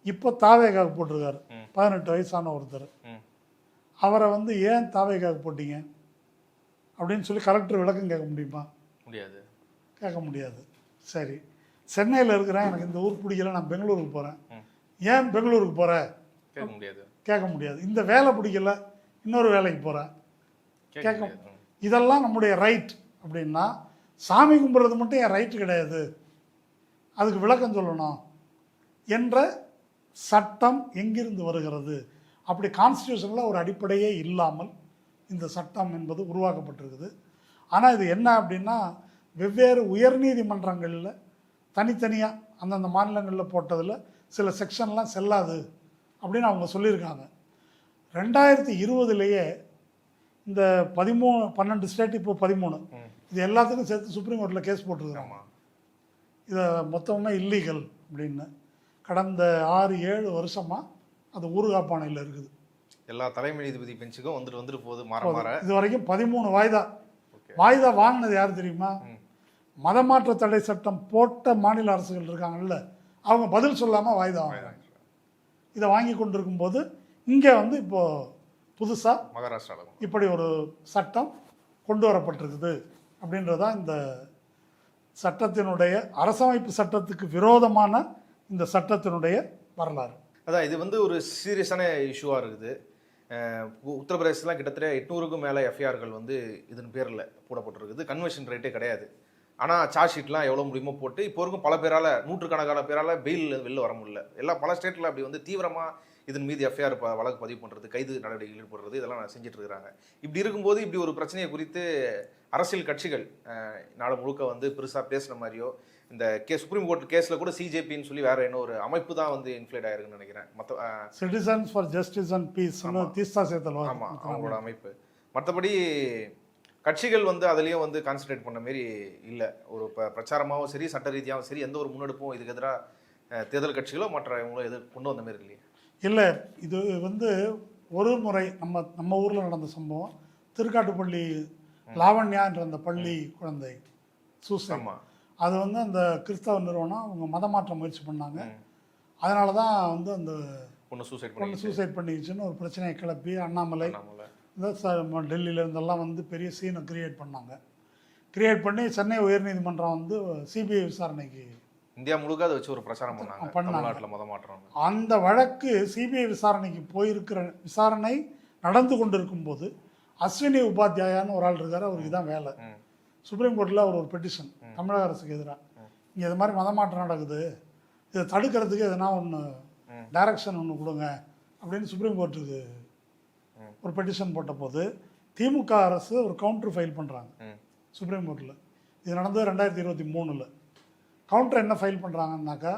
இப்போ தாவேகாவுக்கு போட்டிருக்காரு. 18 வயசான ஒருத்தர். அவரை வந்து ஏன் தாவேகாவுக்கு போட்டீங்க அப்படின்னு சொல்லி கலெக்டர் விளக்கம் கேட்க முடியுமா? முடியாது, கேட்க முடியாது. சரி, சென்னையில் இருக்கிறேன், எனக்கு இந்த ஊர் பிடிக்கல, நான் பெங்களூருக்கு போகிறேன், ஏன் பெங்களூருக்கு போகிற கேட்க முடியாது, கேட்க முடியாது. இந்த வேலை பிடிக்கல, இன்னொரு வேலைக்கு போகிறேன், கேட்க. இதெல்லாம் நம்முடைய ரைட் அப்படின்னா, சாமி கும்பிட்றது மட்டும் என் ரைட்டு கிடையாது, அதுக்கு விளக்கம் சொல்லணும் என்ற சட்டம் எங்கிருந்து வருகிறது? அப்படி கான்ஸ்டியூஷனில் ஒரு அடிப்படையே இல்லாமல் இந்த சட்டம் என்பது உருவாக்கப்பட்டிருக்குது. ஆனால் இது என்ன அப்படின்னா, வெவ்வேறு உயர்நீதிமன்றங்களில் தனித்தனியாக அந்தந்த மாநிலங்களில் போட்டதில் சில செக்ஷன்லாம் செல்லாது அப்படின்னு அவங்க சொல்லியிருக்காங்க. 2020 இந்த 12 ஸ்டேட், இப்போ 13, இது எல்லாத்துக்கும் சேர்த்து சுப்ரீம் கோர்ட்டில் கேஸ் போட்டிருக்காங்க. இதை மொத்தமே இல்லீகல் அப்படின்னு. கடந்த 6-7 வருஷமாக அது ஊறுகாப்பானையில் இருக்குது. எல்லா தலைமை நீதிபதி பெஞ்சுக்கும் வந்துட்டு போகுது மாற மாற. இது வரைக்கும் 13 வாய்தா வாங்கினது யார் தெரியுமா? மதமாற்ற தடை சட்டம் போட்ட மாநில அரசுகள் இருக்காங்கல்ல, அவங்க பதில் சொல்லாமல் வாய்தா வாங்குறாங்க. இதை வாங்கி கொண்டிருக்கும் போது இங்கே வந்து இப்போது புதுசாக மகாராஷ்டிராவில் இப்படி ஒரு சட்டம் கொண்டு வரப்பட்டிருக்குது அப்படின்றதான் இந்த சட்டத்தினுடைய அரசமைப்பு சட்டத்துக்கு விரோதமான இந்த சட்டத்தினுடைய வரலாறு. அதான் இது வந்து ஒரு சீரியஸான இஷ்யூவாக இருக்குது. உத்தரப்பிரதேசலாம் கிட்டத்தட்ட 800க்கும் மேலே எஃப்ஐஆர்கள் வந்து இதன் பேரில் போடப்பட்டிருக்குது. கன்வென்ஷன் ரேட்டே கிடையாது. ஆனால் சார்ஜ் ஷீட்லாம் எவ்வளோ முடியுமோ போட்டு இப்போ வரைக்கும் பல பேரால், நூற்றுக்கணக்கான பேரால் பெயில் வெளில வர முடியல. பல ஸ்டேட்டில் அப்படி வந்து தீவிரமாக இதன் மீது எஃப்ஐஆர் வழக்கு பதிவு பண்ணுறது, கைது நடவடிக்கைகள் ஈடுபடுறது, இதெல்லாம் செஞ்சுட்டு இருக்கிறாங்க. இப்படி இருக்கும்போது இப்படி ஒரு பிரச்சனையை குறித்து அரசியல் கட்சிகள் நாடு முழுக்க வந்து பெருசாக பேசுன மாதிரியோ, இந்த சுப்ரீம் கோர்ட் கேஸில் கூட சிஜேபின்னு சொல்லி வேற என்ன ஒரு அமைப்பு தான் வந்து இன்ஃப்ளூட் ஆயிருக்குன்னு நினைக்கிறேன். மற்ற citizens for justice and peace Teesta சேத்தல், ஆமாம், அவங்களோட அமைப்பு. மற்றபடி கட்சிகள் வந்து அதுலேயும் வந்து கான்சன்ட்ரேட் பண்ண மாரி இல்லை. ஒரு பிரச்சாரமாகவும் சரி, சட்ட ரீதியாகவும் சரி, எந்த ஒரு முன்னெடுப்பும் இதுக்கு எதிராக தேர்தல் கட்சிகளோ மற்ற இவங்களோ கொண்டு வந்த மாரி இல்லையே. இல்லை, இது வந்து ஒரு முறை நம்ம ஊரில் நடந்த சம்பவம். திருக்காட்டுப்பள்ளி லாவண்யா என்ற அந்த பள்ளி குழந்தை சூசைட், அது வந்து அந்த கிறிஸ்தவ நிறுவனம் அவங்க மதமாற்ற முயற்சி பண்ணாங்க. அதனால தான் வந்து அந்த பொண்ணு சூசைட் பண்ணிடுச்சுன்னு ஒரு பிரச்சனையை கிளப்பி அண்ணாமலை இந்த டெல்லியில இருந்தெல்லாம் வந்து பெரிய சீனை கிரியேட் பண்ணி சென்னை உயர்நீதிமன்றம் வந்து சிபிஐ விசாரணைக்கு இந்தியா முழுக்க அதை வச்சு ஒரு பிரச்சாரம் பண்ணாங்க. அந்த வழக்கு சிபிஐ விசாரணைக்கு போயிருக்கிற விசாரணை நடந்து கொண்டிருக்கும் போது அஸ்வினி உபாத்யாயான்னு ஒரு ஆள் இருக்காரு. அவருக்கு தான் வேலை. சுப்ரீம் கோர்ட்டில் அவர் ஒரு பெட்டிஷன் தமிழக அரசுக்கு எதிராக, இங்கே இது மாதிரி மதமாற்றம் நடக்குது, இதை தடுக்கிறதுக்கு எதனா ஒன்று டைரக்ஷன் ஒன்று கொடுங்க அப்படின்னு சுப்ரீம் கோர்ட்டுக்கு ஒரு பெட்டிஷன் போட்ட போது திமுக அரசு ஒரு கவுண்டர் ஃபைல் பண்ணுறாங்க சுப்ரீம் கோர்ட்டில். இது நடந்தது 2023. கவுண்டர் என்ன ஃபைல் பண்ணுறாங்கன்னாக்கா,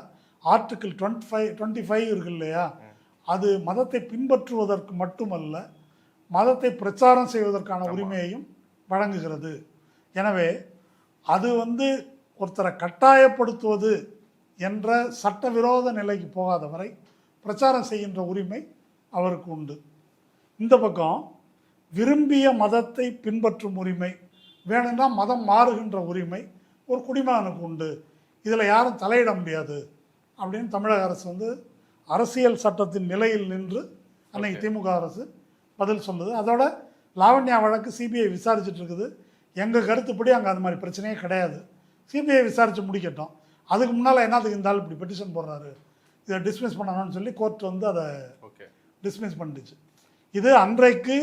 ஆர்டிக்கிள் 25 இருக்கு இல்லையா, அது மதத்தை பின்பற்றுவதற்கு மட்டுமல்ல, மதத்தை பிரச்சாரம் செய்வதற்கான உரிமையையும் வழங்குகிறது. எனவே அது வந்து ஒருத்தரை கட்டாயப்படுத்துவது என்ற சட்டவிரோத நிலைக்கு போகாத வரை பிரச்சாரம் செய்கின்ற உரிமை அவருக்கு உண்டு. இந்த பக்கம் விரும்பிய மதத்தை பின்பற்றும் உரிமை, வேணும்னா மதம் மாறுகின்ற உரிமை ஒரு குடிமகனுக்கு உண்டு. இதில் யாரும் தலையிட முடியாது அப்படின்னு தமிழக அரசு வந்து அரசியல் சட்டத்தின் நிலையில் நின்று அன்னைக்கு திமுக அரசு பதில் சொல்லுது. அதோட லாவண்யா வழக்கு சிபிஐ விசாரிச்சுட்டு இருக்குது. எங்கள் கருத்துப்படி அங்கே அந்த மாதிரி பிரச்சனையே கிடையாது. சிபிஐ விசாரித்து முடிக்கட்டும். அதுக்கு முன்னால் என்னத்துக்கு இருந்தாலும் இப்படி பெட்டிஷன் போடுறாரு, இதை டிஸ்மிஸ் பண்ணணும்னு சொல்லி கோர்ட் வந்து அதை டிஸ்மிஸ் பண்ணிடுச்சு. இது அன்றைக்கு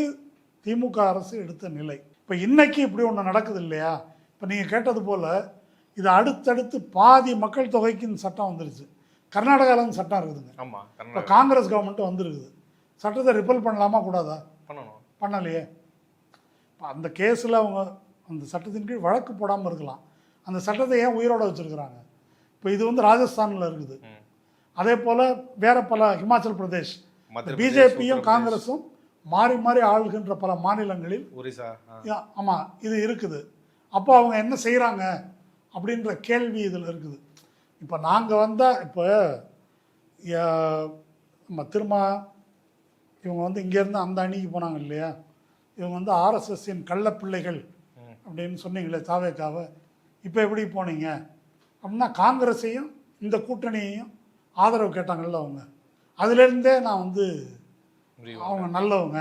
திமுக அரசு எடுத்த நிலை. இப்போ இன்னைக்கு இப்படி ஒன்று நடக்குது இல்லையா. இப்போ நீங்கள் கேட்டது போல் இது அடுத்தடுத்து பாதி மக்கள் தொகைக்கு இந்த சட்டம் வந்துருச்சு. கர்நாடகாவில் சட்டம் இருக்குதுங்க. இப்போ காங்கிரஸ் கவர்மெண்ட்டு வந்துருக்குது. சட்டத்தை ரிப்பல் பண்ணலாமா கூடாதா? பண்ணலையே. இப்போ அந்த கேஸில் அவங்க அந்த சட்டத்தின் கீழ் வழக்கு போடாமல் இருக்கலாம். அந்த சட்டத்தை ஏன் உயிரோட வச்சுருக்கிறாங்க? இப்போ இது வந்து ராஜஸ்தானில் இருக்குது. அதே போல் வேற பல ஹிமாச்சல் பிரதேஷ், பிஜேபியும் காங்கிரஸும் மாறி மாறி ஆளுகின்ற பல மாநிலங்களில் ஆமாம் இது இருக்குது. அப்போ அவங்க என்ன செய்கிறாங்க அப்படின்ற கேள்வி இதில் இருக்குது. இப்போ நாங்கள் வந்தால் இப்போ நம்ம திரும்ப இவங்க வந்து இங்கேருந்து அந்த அணிக்கு போனாங்க இல்லையா, இவங்க வந்து ஆர்எஸ்எஸ்ஸின் கள்ளப்பிள்ளைகள் அப்படின்னு சொன்னீங்களே தாவேக்காவை, இப்போ எப்படி போனீங்க அப்படின்னா காங்கிரஸையும் இந்த கூட்டணியையும் ஆதரவு கேட்டாங்கல்ல அவங்க. அதுலேருந்தே நான் வந்து அவங்க நல்லவங்க,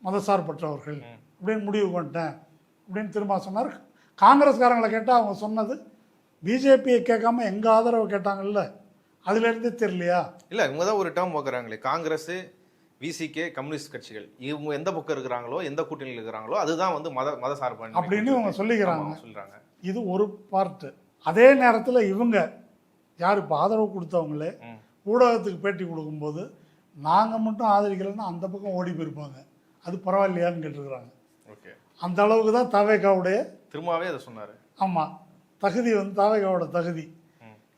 மதசார்பற்றவர்கள் அப்படின்னு முடிவு பண்ணிட்டேன் அப்படின்னு திரும்ப சொன்னார். காங்கிரஸ்காரங்களை கேட்டால் அவங்க சொன்னது பிஜேபியை கேட்காம எங்கள் ஆதரவு கேட்டாங்கல்ல, அதுலேருந்தே தெரியலையா? இல்லை, இவங்க தான் ஒரு டேர்ம் பார்க்குறாங்களே, காங்கிரஸ், விசிகே, கம்யூனிஸ்ட் கட்சிகள் இவங்க எந்த பக்கம் இருக்கிறாங்களோ, எந்த கூட்டணியில் இருக்கிறாங்களோ அதுதான் வந்து மத சார்பு அப்படின்னு இவங்க சொல்லிக்கிறாங்க. இது ஒரு பார்ட்டு. அதே நேரத்தில் இவங்க யார் இப்போ ஆதரவு கொடுத்தவங்களே ஊடகத்துக்கு பேட்டி கொடுக்கும்போது நாங்கள் மட்டும் ஆதரிக்கலைன்னா அந்த பக்கம் ஓடி போயிருப்பாங்க, அது பரவாயில்லையான்னு கேட்டுருக்குறாங்க. ஓகே, அந்த அளவுக்கு தான் தாவேகாவுடைய திரும்பவே அதை சொன்னார். ஆமாம், தகுதி வந்து தாவேகாவோட தகுதி.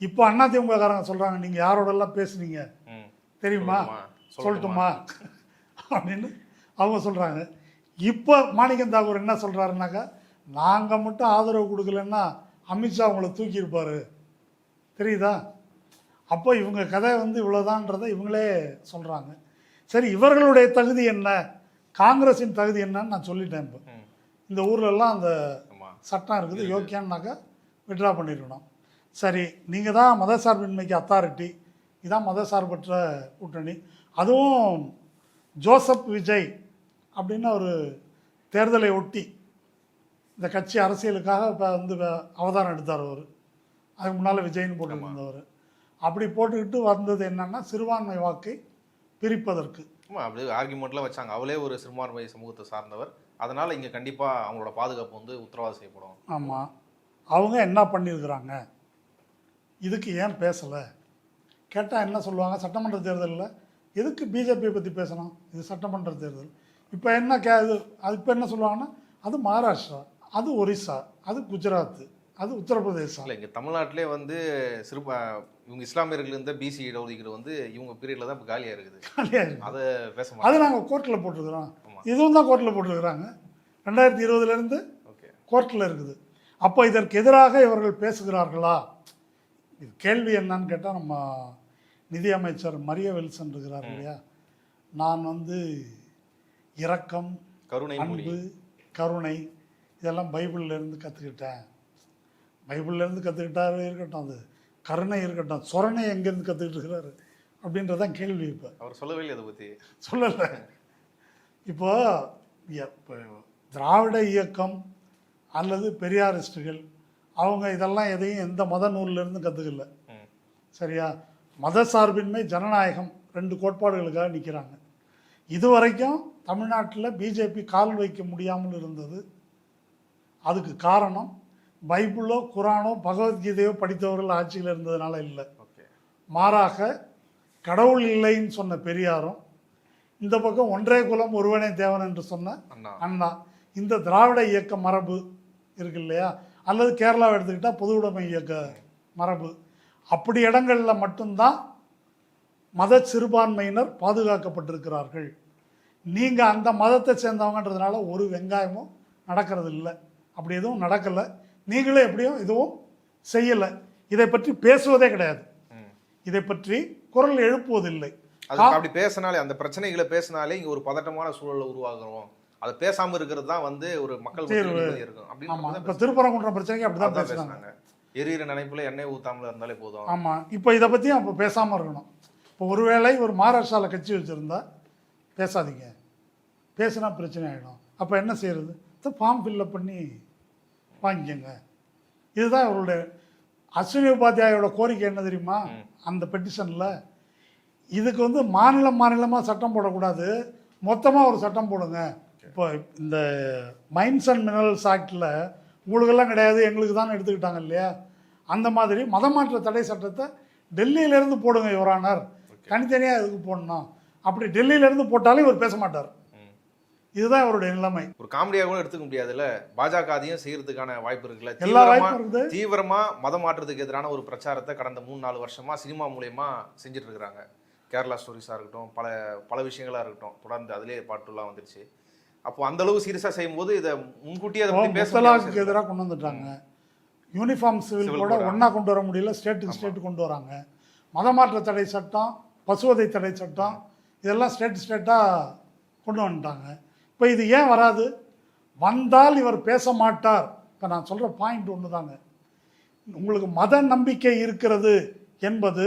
இப்போ அதிமுககாரங்க சொல்கிறாங்க, நீங்கள் யாரோடெல்லாம் பேசுனீங்க தெரியுமா, சொல்லட்டுமா அப்படின்னு அவங்க சொல்கிறாங்க. இப்போ மாணிக்கம் தாக்கூர் என்ன சொல்கிறாருனாக்கா, நாங்கள் மட்டும் ஆதரவு கொடுக்கலன்னா அமித்ஷா அவங்கள தூக்கியிருப்பார் தெரியுதா? அப்போ இவங்க கதை வந்து இவ்வளோதான்றதை இவங்களே சொல்கிறாங்க. சரி, இவர்களுடைய தகுதி என்ன, காங்கிரஸின் தகுதி என்னன்னு நான் சொல்லிட்டேன். இப்போ இந்த ஊர்லெல்லாம் அந்த சட்டம் இருக்குது, யோக்கியான்னாக்கா விட்ரா பண்ணிடணும். சரி, நீங்கள் தான் மதசார்பின்மைக்கு அத்தாரிட்டி, இதான் மதசார்பற்ற கூட்டணி, அதுவும் ஜோசப் விஜய் அப்படின்னு ஒரு தேர்தலை ஒட்டி இந்த கட்சி அரசியலுக்காக இப்போ வந்து அவதாரம் எடுத்தார் அவர். அதுக்கு முன்னால் விஜய்னு போட்டுருந்தவர். அப்படி போட்டுக்கிட்டு வந்தது என்னன்னா சிறுபான்மை வாக்கை பிரிப்பதற்கு. அப்படி ஆர்குமெண்ட்லாம் வச்சாங்க. அவளே ஒரு சிறுபான்மை சமூகத்தை சார்ந்தவர், அதனால் இங்கே கண்டிப்பாக அவங்களோட பாதுகாப்பு வந்து உத்தரவாதம் செய்யப்படும். ஆமாம், அவங்க என்ன பண்ணியிருக்கிறாங்க, இதுக்கு ஏன் பேசலை கேட்டால் என்ன சொல்லுவாங்க, சட்டமன்ற தேர்தலில் எதுக்கு பிஜேபியை பற்றி பேசணும், இது சட்டமன்ற தேர்தல். இப்போ என்ன அது இப்போ என்ன சொல்லுவாங்கன்னா, அது மகாராஷ்டிரா, அது ஒரிசா, அது குஜராத், அது உத்தரப்பிரதேசம். இல்லை, இங்கே தமிழ்நாட்டிலே வந்து இவங்க இஸ்லாமியர்கள் இருந்த பிசி இடஒதுக்கீடு வந்து இவங்க பீரியடில் தான் இப்போ காலியாக இருக்குது. அதை பேச மாட்டோம். அது நாங்கள் கோர்ட்டில் போட்டிருக்கிறோம், இதுவும் தான் கோர்ட்டில் போட்டிருக்கிறாங்க. 2020 கோர்ட்டில் இருக்குது. அப்போ இதற்கு எதிராக இவர்கள் பேசுகிறார்களா? இது கேள்வி என்னன்னு கேட்டால், நம்ம நிதியமைச்சர் மரிய வில்சன் இருக்கிறார் இல்லையா, நான் வந்து இரக்கம், கருணை, அன்பு, கருணை இதெல்லாம் பைபிள்லேருந்து கற்றுக்கிட்டேன். பைபிள்லேருந்து கற்றுக்கிட்டாரு இருக்கட்டும், அது கருணை இருக்கட்டும், சொரணை எங்கேருந்து கற்றுக்கிட்டு இருக்கிறாரு அப்படின்றதான் கேள்வி. இப்போ அவர் சொல்லவே இல்லை, அதை பற்றி சொல்லலை. இப்போ திராவிட இயக்கம் அல்லது பெரியாரிஸ்டுகள் அவங்க இதெல்லாம் எதையும் எந்த மத நூல்லேருந்து கற்றுக்கல. சரியா? மத சார்பின்மை, ஜனநாயகம் 2 கோட்பாடுகளுக்காக நிற்கிறாங்க. இதுவரைக்கும் தமிழ்நாட்டில் பிஜேபி கால் வைக்க முடியாமல் இருந்தது. அதுக்கு காரணம் பைபிளோ குரானோ பகவத்கீதையோ படித்தவர்கள் ஆட்சியில் இருந்ததுனால இல்லை. மாறாக கடவுள் இல்லைன்னு சொன்ன பெரியாரும், இந்த பக்கம் ஒன்றே குலம் ஒருவனே தேவன் என்று சொன்ன அண்ணா, இந்த திராவிட இயக்க மரபு இருக்கு இல்லையா, அல்லது கேரளாவை எடுத்துக்கிட்டால் பொது உடைமை இயக்க மரபு, அப்படி இடங்களில் மட்டும்தான் மத சிறுபான்மையினர் பாதுகாக்கப்பட்டிருக்கிறார்கள். நீங்கள் அந்த மதத்தை சேர்ந்தவங்கன்றதுனால ஒரு வெங்காயமும் நடக்கிறது இல்லை. அப்படி எதுவும் நடக்கலை, நீங்களே எப்படியும் எதுவும் செய்யலை. இதை பற்றி பேசுவதே கிடையாது, இதை பற்றி குரல் எழுப்புவதில்லை. அப்படி பேசினாலே, அந்த பிரச்சனைகளை பேசினாலே இங்கே ஒரு பதட்டமான சூழலை உருவாகிறோம். அதை பேசாமல் இருக்கிறது தான் வந்து ஒரு மக்கள் தீர்வு இருக்கும். இப்போ திருப்பரங்குன்றம் பிரச்சனைக்கு அப்படி தான் பேசுகிறாங்க. எரியிற நினைப்புல எண்ணெய் ஊற்றாமல் இருந்தாலே போதும். ஆமாம், இப்போ இதை பற்றியும் அப்போ பேசாமல் இருக்கணும். இப்போ ஒருவேளை ஒரு மகாராஷ்டிராவில் கட்சி வச்சுருந்தா பேசாதீங்க, பேசினா பிரச்சனை ஆகிடும். அப்போ என்ன செய்யறது? ஃபார்ம் ஃபில்லப் பண்ணி வாங்கிக்கோங்க. இதுதான் அவருடைய அஸ்வினி உபாத்தியாயோட கோரிக்கை. என்ன தெரியுமா? அந்த பெட்டிஷனில் இதுக்கு வந்து மாநிலமாக சட்டம் போடக்கூடாது, மொத்தமாக ஒரு சட்டம் போடுங்க. இப்போ இந்த மைன்ஸ் அண்ட் மினரல்ஸ் ஆக்டில் உங்களுக்கெல்லாம் கிடையாது, எங்களுக்கு தான் எடுத்துக்கிட்டாங்க இல்லையா, அந்த மாதிரி மதமாற்ற தடை சட்டத்தை டெல்லியிலேருந்து போடுங்க யுவரானர், தனித்தனியாக எதுக்கு போடணும்? அப்படி டெல்லியிலேருந்து போட்டாலும் இவர் பேச மாட்டார். இதுதான் அவருடைய நிலைமை. ஒரு காமெடியாக கூட எடுத்துக்க முடியாதுல்ல, பாஜக அதையும் செய்யறதுக்கான வாய்ப்பு இருக்குல்ல. எல்லா வாய்ப்பும் இருக்குது. தீவிரமா மத மாற்றத்துக்கு எதிரான ஒரு பிரச்சாரத்தை கடந்த 3-4 வருஷமா சினிமா மூலயமா செஞ்சுட்டு இருக்கிறாங்க. கேரளா ஸ்டோரிஸாக இருக்கட்டும், பல விஷயங்களாக இருக்கட்டும், தொடர்ந்து அதிலே பாட்டுலாம் வந்துருச்சு. அப்போ அந்த அளவு சீரியஸாக செய்யும்போது இதை முன்கூட்டியே முத்தலாக்கு எதிராக கொண்டு வந்துட்டாங்க. யூனிஃபார்ம் சிவில் கூட ஒன்றா கொண்டு வர முடியல, ஸ்டேட்டு கொண்டு வராங்க. மதமாற்ற தடை சட்டம், பசுவதை தடை சட்டம், இதெல்லாம் ஸ்டேட்டாக கொண்டு வந்துட்டாங்க. இப்போ இது ஏன் வராது? வந்தால் இவர் பேச மாட்டார். இப்போ நான் சொல்கிற பாயிண்ட் ஒன்று தாங்க, உங்களுக்கு மத நம்பிக்கை இருக்கிறது என்பது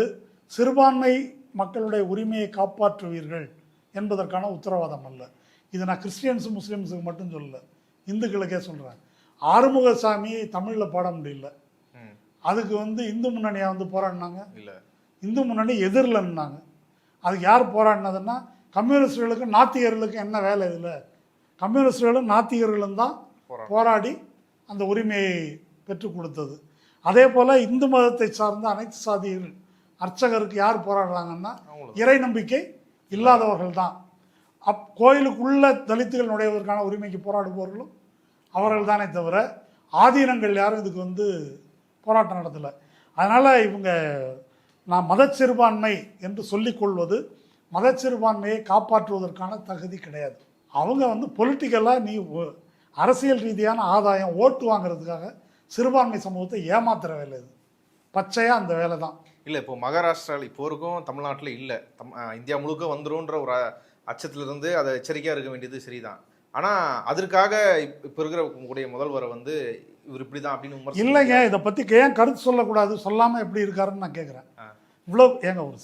சிறுபான்மை மக்களுடைய உரிமையை காப்பாற்றுவீர்கள் என்பதற்கான உத்தரவாதம் அல்ல. இது நான் கிறிஸ்டியன்ஸு முஸ்லீம்ஸுக்கு மட்டும் சொல்லல, இந்துக்களுக்கே சொல்கிறேன். ஆறுமுகசாமி தமிழில் பாட முடியல, அதுக்கு வந்து இந்து முன்னணியாக வந்து போராடினாங்க இல்லை, இந்து முன்னணி எதிரில் நின்னாங்க. அதுக்கு யார் போராடினதுன்னா கம்யூனிஸ்டுகளுக்கும் நாத்திகர்களுக்கும் என்ன வேலை? இதில் கம்யூனிஸ்டுகளும் நாத்திகர்களும் தான் போராடி அந்த உரிமையை பெற்றுக் கொடுத்தது. அதே போல் இந்து மதத்தை சார்ந்த அனைத்து சாதிகள் அர்ச்சகருக்கு யார் போராடுறாங்கன்னா இறை நம்பிக்கை இல்லாதவர்கள் தான். கோயிலுக்குள்ள தலித்துகள் நுழைவதற்கான உரிமைக்கு போராடுபவர்களும் அவர்கள் தானே தவிர ஆதீனங்கள் யாரும் இதுக்கு வந்து போராட்டம் நடத்தலை. அதனால் இவங்க நான் மதச்சிறுபான்மை என்று சொல்லிக்கொள்வது மதச்சிறுபான்மையை காப்பாற்றுவதற்கான தகுதி கிடையாது. அவங்க வந்து பொலிட்டிக்கலாக நீ அரசியல் ரீதியான ஆதாயம் ஓட்டு வாங்கிறதுக்காக சிறுபான்மை சமூகத்தை ஏமாத்துற வேலை இது. பச்சையாக அந்த வேலை தான். இல்லை இப்போ மகாராஷ்டிராவில் இப்போ இருக்கும், தமிழ்நாட்டில் இல்லை, இந்தியா முழுக்க வந்துரும்ன்ற ஒரு அச்சத்திலிருந்து அதை எச்சரிக்கையாக இருக்க வேண்டியது சரிதான். ஆனால் அதற்காக இப்போ இருக்கிற உங்களுடைய முதல்வரை வந்து இவர் இப்படி தான் அப்படின்னு இல்லைங்க, இதை பற்றி ஏன் கருத்து சொல்லக்கூடாது, சொல்லாமல் எப்படி இருக்காருன்னு நான் கேட்குறேன். இவ்வளோ ஏங்க ஒரு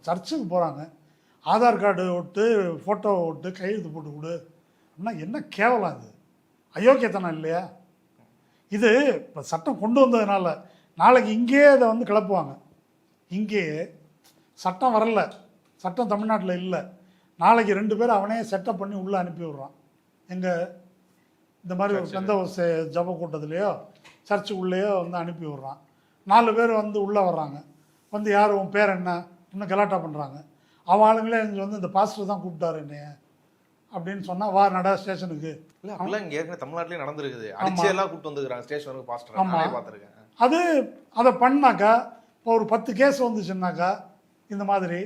சர்ச்சுக்கு போகிறாங்க, ஆதார் கார்டு விட்டு ஃபோட்டோ விட்டு கையெழுத்து போட்டு கொடு அப்படின்னா என்ன கேவலம் அது, அயோக்கியத்தனம் இல்லையா? இது இப்போ சட்டம் கொண்டு வந்ததுனால நாளைக்கு இங்கேயே அதை வந்து கிளப்புவாங்க. இங்கேயே சட்டம் வரல, சட்டம் தமிழ்நாட்டில் இல்லை, நாளைக்கு 2 பேர் அவனே செட்டப் பண்ணி உள்ளே அனுப்பி விட்றான். எங்கள் இந்த மாதிரி ஒரு எந்த ஒரு ஜப கூட்டத்துலேயோ சர்ச்சுக்குள்ளேயோ வந்து அனுப்பி விட்றான். 4 பேர் வந்து உள்ளே வர்றாங்க, வந்து யார் உன் பேர் என்ன இன்னும் கலாட்டா பண்ணுறாங்க. அவன் ஆளுங்களே எங்களுக்கு வந்து இந்த பாஸ்டர் தான் கூப்பிட்டாரு என்னைய அப்படின்னு சொன்னால் வா நட ஸ்டேஷனுக்கு. இல்லை அப்படிலாம் இங்கே ஏற்கனவே தமிழ்நாட்டிலே நடந்திருக்குது, அடிச்செல்லாம் கூப்பிட்டு வந்துருக்காங்க ஸ்டேஷனுக்கு பாஸ்டர். ஆமாம் பார்த்துருக்கேன். அதை பண்ணாக்கா இப்போ ஒரு 10 கேஸ் வந்துச்சுன்னாக்கா இந்த மாதிரி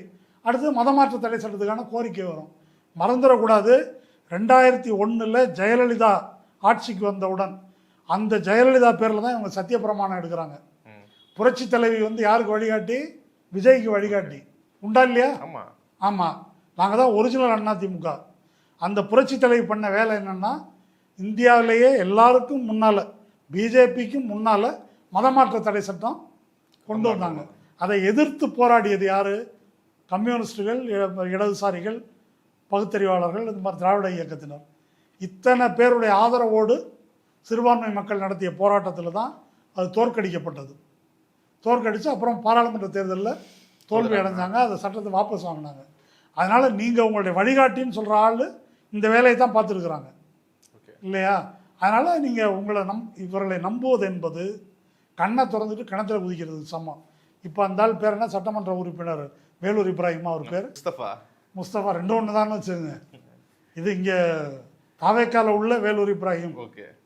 அடுத்து மதமாற்ற தடை சட்டத்துக்கான கோரிக்கை வரும். மறந்துடக்கூடாது, 2001 ஜெயலலிதா ஆட்சிக்கு வந்தவுடன் அந்த ஜெயலலிதா பேரில் தான் இவங்க சத்தியப்பிரமாணம் எடுக்கிறாங்க. புரட்சி தலைவி வந்து யாருக்கு வழிகாட்டி? விஜய்க்கு வழிகாட்டி. உண்டா இல்லையா? ஆமாம் ஆமாம், நாங்கள் தான் ஒரிஜினல் அதிமுக. அந்த புரட்சி தலைவி பண்ண வேலை என்னென்னா, இந்தியாவிலேயே எல்லாருக்கும் முன்னால், பிஜேபிக்கும் முன்னால் மதமாற்ற தடை சட்டம் கொண்டு வந்தாங்க. அதை எதிர்த்து போராடியது யார்? கம்யூனிஸ்டுகள், இடதுசாரிகள், பகுத்தறிவாளர்கள், இந்த மாதிரி திராவிட இயக்கத்தினர். இத்தனை பேருடைய ஆதரவோடு சிறுபான்மை மக்கள் நடத்திய போராட்டத்தில் தான் அது தோற்கடிக்கப்பட்டது. தோற்கடித்து அப்புறம் பாராளுமன்ற தேர்தலில் தோல்வி அடைஞ்சாங்க, அந்த சட்டத்தை வாபஸ் வாங்கினாங்க. அதனால் நீங்கள் உங்களுடைய வழிகாட்டின்னு சொல்கிற ஆள் இந்த வேலையை தான் பார்த்துருக்குறாங்க இல்லையா? அதனால் நீங்கள் இவர்களை நம்புவது என்பது கண்ணை திறந்துட்டு கிணத்துல குதிக்கிறது சமம். இப்போ அந்த ஆள் பேர் என்ன? சட்டமன்ற உறுப்பினர் வேலூர் இப்ராஹிமா, அவர் பேர் முஸ்தபா 2 ஒன்று தான் வச்சுக்கோங்க. இது இங்கே தாவேக்கால உள்ள வேலூர் இப்ராஹிம்,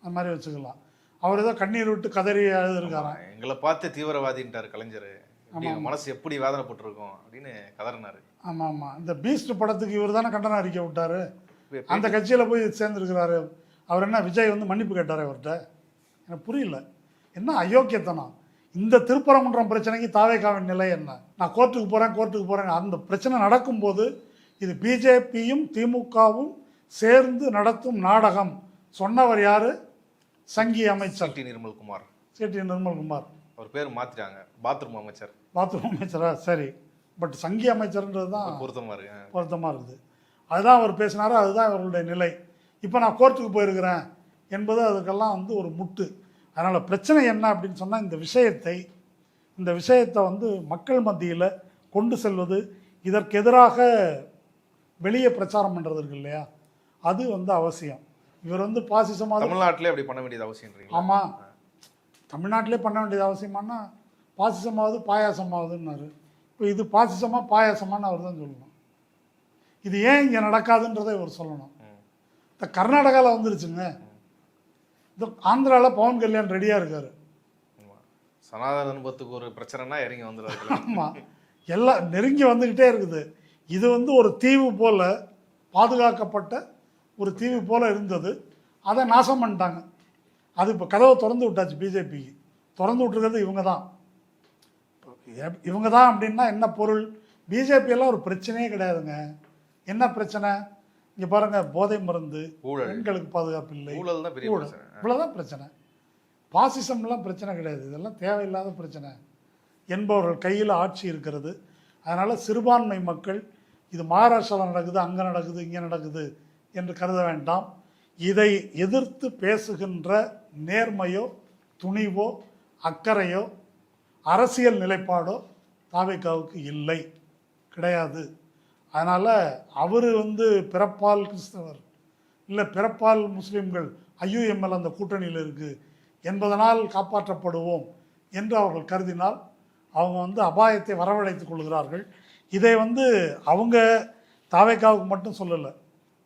அந்த மாதிரி வச்சுக்கலாம். அவர் ஏதோ கண்ணீர் விட்டு கதறி எழுதிருக்காராம். எங்களை பார்த்து தீவிரவாதின்ட்டார் கலைஞர், மனசு எப்படி வேதனைப்பட்டிருக்கும் அப்படின்னு கதறினாரு. ஆமாம் ஆமாம், இந்த பீஸ்ட் படத்துக்கு இவர் தானே கண்டன அறிக்கை விட்டார், அந்த கட்சியில் போய் சேர்ந்துருக்கிறாரு. அவர் என்ன விஜய் வந்து மன்னிப்பு கேட்டார் அவர்கிட்ட? எனக்கு புரியல, என்ன அயோக்கியத்தனம். இந்த திருப்பரங்குன்றம் பிரச்சனைக்கு தாவேக்காவின் நிலை என்ன? நான் கோர்ட்டுக்கு போகிறேன். அந்த பிரச்சனை நடக்கும்போது இது பிஜேபியும் திமுகவும் சேர்ந்து நடத்தும் நாடகம். சொன்னவர் யார்? சங்கி அமைச்சர் சேட்டி நிர்மல்குமார். அவர் பேர் மாற்றிட்டாங்க, பாத்ரூம் அமைச்சரா? சரி, பட் சங்கி அமைச்சர்ன்றது தான் பொருத்தமாக இருக்குது. அதுதான் அவர் பேசினாரோ, அதுதான் அவர்களுடைய நிலை. இப்போ நான் கோர்ட்டுக்கு போயிருக்கிறேன் என்பது அதுக்கெல்லாம் வந்து ஒரு முட்டு. அதனால் பிரச்சனை என்ன அப்படின்னு சொன்னால், இந்த விஷயத்தை வந்து மக்கள் மத்தியில் கொண்டு செல்வது, இதற்கு எதிராக வெளியே பிரச்சாரம் பண்ணுறது இருக்கு இல்லையா, அது வந்து அவசியம். இவர் வந்து பாசிசமாக தமிழ்நாட்டிலே அப்படி பண்ண வேண்டியது அவசியம். ஆமாம், தமிழ்நாட்டிலே பண்ண வேண்டியது அவசியமானா பாசிசமாவது பாயாசமாவதுன்னாரு. இப்போ இது பாசிசமாக பாயாசமானு அவர் தான் சொல்லணும். இது ஏன் இங்கே நடக்காதுன்றதை இவர் சொல்லணும். இந்த கர்நாடகாவில் வந்துருச்சுங்க, இந்த ஆந்திராவில் பவன் கல்யாண் ரெடியாக இருக்கார். சனாதன அனுபவத்துக்கு ஒரு பிரச்சனைனா இறங்கி வந்துடுறாரு. ஆமாம், எல்லாம் நெருங்கி வந்துக்கிட்டே இருக்குது. இது வந்து ஒரு தீவு போல், பாதுகாக்கப்பட்ட ஒரு தீவு போல் இருந்தது, அதை நாசம் பண்ணிட்டாங்க. அது இப்போ கதவை திறந்து விட்டாச்சு பிஜேபிக்கு. திறந்து விட்டுருக்கிறது இவங்க தான் அப்படின்னா என்ன பொருள்? பிஜேபியெல்லாம் ஒரு பிரச்சனையே கிடையாதுங்க. என்ன பிரச்சனை? இங்கே பாருங்கள், போதை மருந்து, பெண்களுக்கு பாதுகாப்பு இல்லை, இவ்வளோதான் பிரச்சனை. பாசிசம்லாம் பிரச்சனை கிடையாது, இதெல்லாம் தேவையில்லாத பிரச்சனை என்பவர்கள் கையில் ஆட்சி இருக்கிறது. அதனால் சிறுபான்மை மக்கள் இது மகாராஷ்டிராவில் நடக்குது, அங்கே நடக்குது, இங்கே நடக்குது என்று கருத வேண்டாம். இதை எதிர்த்து பேசுகின்ற நேர்மையோ துணிவோ அக்கறையோ அரசியல் நிலைப்பாடோ தாவேக்காவுக்கு இல்லை, கிடையாது. அதனால் அவர் வந்து பிறப்பால் கிறிஸ்தவர் இல்லை பிறப்பால் முஸ்லீம்கள் ஐயுஎம்எல் அந்த கூட்டணியில் இருக்குது என்பதனால் காப்பாற்றப்படுவோம் என்று அவர்கள் கருதினால் அவங்க வந்து அபாயத்தை வரவழைத்துக் கொள்கிறார்கள். இதை வந்து அவங்க தாவேக்காவுக்கு மட்டும் சொல்லலை,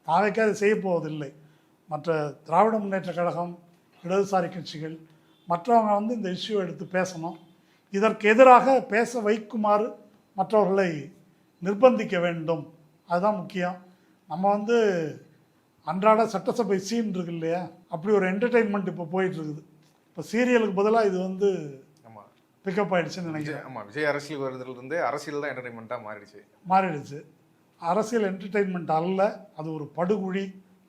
தாவேக்கா இதை செய்ய போவதில்லை. மற்ற திராவிட முன்னேற்ற கழகம், இடதுசாரி கட்சிகள், மற்றவங்க வந்து இந்த இஷ்யூ எடுத்து பேசணும். இதற்கு எதிராக பேச வைக்குமாறு மற்றவர்களை நிர்பந்திக்க வேண்டும். அதுதான் முக்கியம். நம்ம வந்து அன்றாட சட்டசபை சீன் இருக்கு இல்லையா, அப்படி ஒரு என்டர்டெயின்மெண்ட் இப்போ போயிட்டுருக்குது. இப்போ சீரியலுக்கு பதிலாக இது வந்து பிக்கப் ஆயிடுச்சுன்னு நினைக்கிறேன். ஆமா, விஜய் அரசியல் வருதுலேருந்து அரசியல் தான் என்டர்டைன்மெண்ட்டாக மாறிடுச்சு. அரசியல் என்டர்டெயின்மெண்ட் அல்ல, அது ஒரு படுகுழி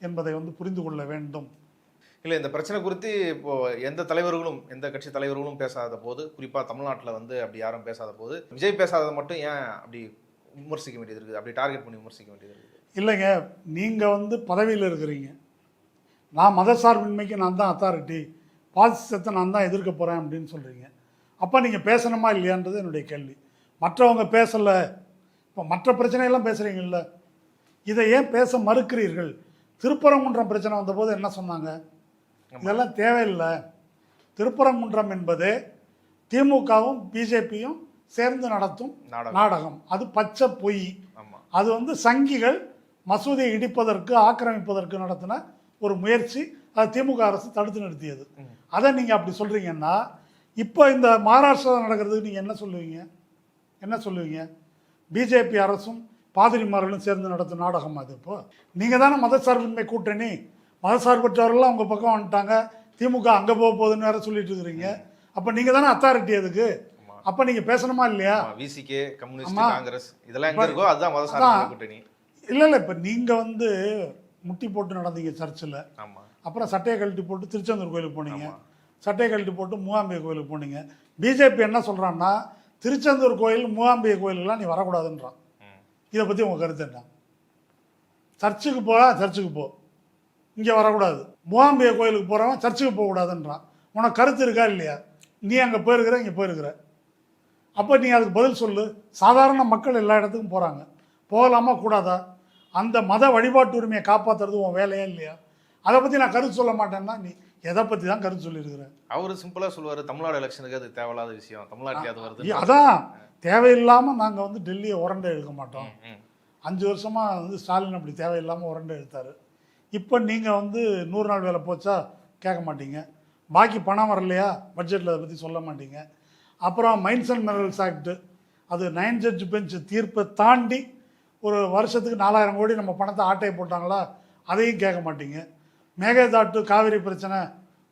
என்பதை வந்து புரிந்து கொள்ள வேண்டும். இல்லை, இந்த பிரச்சனை குறித்து இப்போ எந்த தலைவர்களும், எந்த கட்சி தலைவர்களும் பேசாத போது, குறிப்பாக தமிழ்நாட்டில் வந்து அப்படி யாரும் பேசாத போது, விஜய் பேசாததை மட்டும் ஏன் அப்படி விமர்சிக்க வேண்டியது இருக்குது, அப்படி டார்கெட் பண்ணி விமர்சிக்க வேண்டியது இருக்குது? இல்லைங்க, நீங்கள் வந்து பதவியில் இருக்கிறீங்க, நான் மதசார்பின்மைக்கு நான் தான் அத்தாரிட்டி, பாசிசத்தை நான் தான் எதிர்க்க போகிறேன் அப்படின்னு சொல்கிறீங்க. அப்போ நீங்கள் பேசணுமா இல்லையான்றது என்னுடைய கேள்வி. மற்றவங்க பேசலை, இப்போ மற்ற பிரச்சனையெல்லாம் பேசுகிறீங்கல்ல, இதை ஏன் பேச மறுக்கிறீர்கள்? திருப்பரங்குன்றம் பிரச்சனை வந்தபோது என்ன சொன்னாங்க? இதெல்லாம் தேவையில்லை. திருப்பரங்குன்றம் என்பது திமுகவும் பிஜேபியும் சேர்ந்து நடத்தும் நாடகம். அது பச்சை பொய். அது வந்து சங்கிகள் மசூதியை இடிப்பதற்கு, ஆக்கிரமிப்பதற்கு நடத்தின ஒரு முயற்சி. அது திமுக அரசு தடுத்து நிறுத்தியது. அதை நீங்கள் அப்படி சொல்கிறீங்கன்னா, இப்போ இந்த மகாராஷ்டிரா நடக்கிறதுக்கு நீங்கள் என்ன சொல்லுவீங்க? பிஜேபி அரசும் பாதிரிமார்களும் சேர்ந்து நடத்தும் நாடகம் அது. இப்போ நீங்கள் தானே மதசார்பின்மை கூட்டணி, மதசார்பற்றவர்கள்லாம் உங்கள் பக்கம் வந்துட்டாங்க, திமுக அங்கே போக போகுதுன்னு வேற சொல்லிட்டு இருக்கிறீங்க. அப்போ நீங்கள் தானே அத்தாரிட்டி அதுக்கு. அப்போ நீங்கள் பேசணுமா இல்லையா? விசிகே, கம்யூனிஸ்ட், காங்கிரஸ் இதெல்லாம் எங்கே இருக்கோ அதுதான் மதசார்பு கூட்டணி. இல்லை, இப்போ நீங்கள் வந்து முட்டி போட்டு நடந்தீங்க சர்ச்சில். அப்புறம் சட்டையை கழட்டி போட்டு திருச்செந்தூர் கோயிலுக்கு போனீங்க, சட்டையை கழட்டி போட்டு மூகாம்பிகை கோயிலுக்கு போனீங்க. பிஜேபி என்ன சொல்கிறான்னா, திருச்செந்தூர் கோயில், மூகாம்பிகை கோயிலுக்கெல்லாம் நீ வரக்கூடாதுன்றான். இதை பற்றி உங்கள் கருத்து என்ன? சர்ச்சுக்கு சர்ச்சுக்கு போ, இங்கே வரக்கூடாது. மூகாம்பிகை கோயிலுக்கு போகிறவன் சர்ச்சுக்கு போகக்கூடாதுன்றான். உனக்கு கருத்து இருக்கா இல்லையா? நீ அங்கே போயிருக்கிற, இங்கே போயிருக்கிற. அப்போ நீ அதுக்கு பதில் சொல்லு. சாதாரண மக்கள் எல்லா இடத்துக்கும் போகிறாங்க, போகலாமா கூடாதா? அந்த மத வழிபாட்டு உரிமையை காப்பாற்றுறது உன் வேலையா இல்லையா? அதை பற்றி நான் கருத்து சொல்ல மாட்டேன்னா நீ எதை பற்றி தான் கருத்து சொல்லியிருக்கிற? அவர் சிம்பிளாக சொல்லுவார், தமிழ்நாடு எலெக்ஷனுக்கு அது தேவையில்லாத விஷயம், தமிழ்நாட்டில் அது வருது. அதான் தேவையில்லாமல் நாங்கள் வந்து டெல்லியை உரண்டை எடுக்க மாட்டோம். 5 வருஷமாக வந்து ஸ்டாலின் அப்படி தேவையில்லாமல் உரண்டை எடுத்தார். இப்போ நீங்கள் வந்து 100 நாள் வேலை போச்சா கேட்க மாட்டீங்க. பாக்கி பணம் வரலையா பட்ஜெட்டில் அதை பற்றி சொல்ல மாட்டீங்க. அப்புறம் மைன்ஸ் அண்ட் மினரல்ஸ் ஆக்ட், அது 9 ஜட்ஜ் பெஞ்ச் தீர்ப்பை தாண்டி ஒரு வருஷத்துக்கு 4000 கோடி நம்ம பணத்தை ஆட்டையை போட்டாங்களா, அதையும் கேட்க மாட்டீங்க. மேகதாட்டு காவிரி பிரச்சனை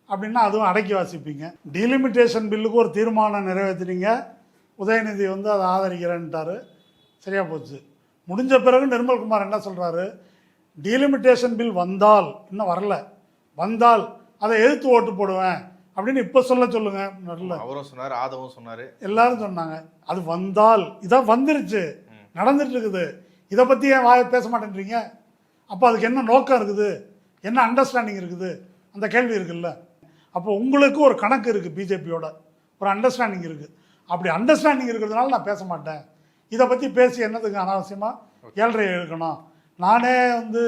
அப்படின்னா அதுவும் அடக்கி வாசிப்பீங்க. டீலிமிட்டேஷன் பில்லுக்கு ஒரு தீர்மானம் நிறைவேற்றினீங்க, உதயநிதி வந்து அதை ஆதரிக்கிறேன்ட்டார், சரியா போச்சு. முடிஞ்ச பிறகு நிர்மல்குமார் என்ன சொல்கிறாரு, டீலிமிட்டேஷன் பில் வந்தால், இன்னும் வரல, வந்தால் அதை எதிர்த்து ஓட்டு போடுவேன் அப்படின்னு இப்போ சொல்லுங்க. நல்ல அவரும் சொன்னார், ஆதவும் சொன்னார், எல்லாரும் சொன்னாங்க. அது வந்தால், இதான் வந்துருச்சு, நடந்துட்டு இருக்குது. இதை பற்றி ஏன் வாய பேச மாட்டேன்றீங்க? அப்போ அதுக்கு என்ன நோக்கம் இருக்குது, என்ன அண்டர்ஸ்டாண்டிங் இருக்குது, அந்த கேள்வி இருக்குல்ல. அப்போ உங்களுக்கு ஒரு கணக்கு இருக்குது, பிஜேபியோட ஒரு அண்டர்ஸ்டாண்டிங் இருக்குது. அப்படி அண்டர்ஸ்டாண்டிங் இருக்கிறதுனால நான் பேச மாட்டேன். இதை பற்றி பேசி என்னதுக்கு அனாவசியமாக 7:30 எடுக்கணும்? நானே வந்து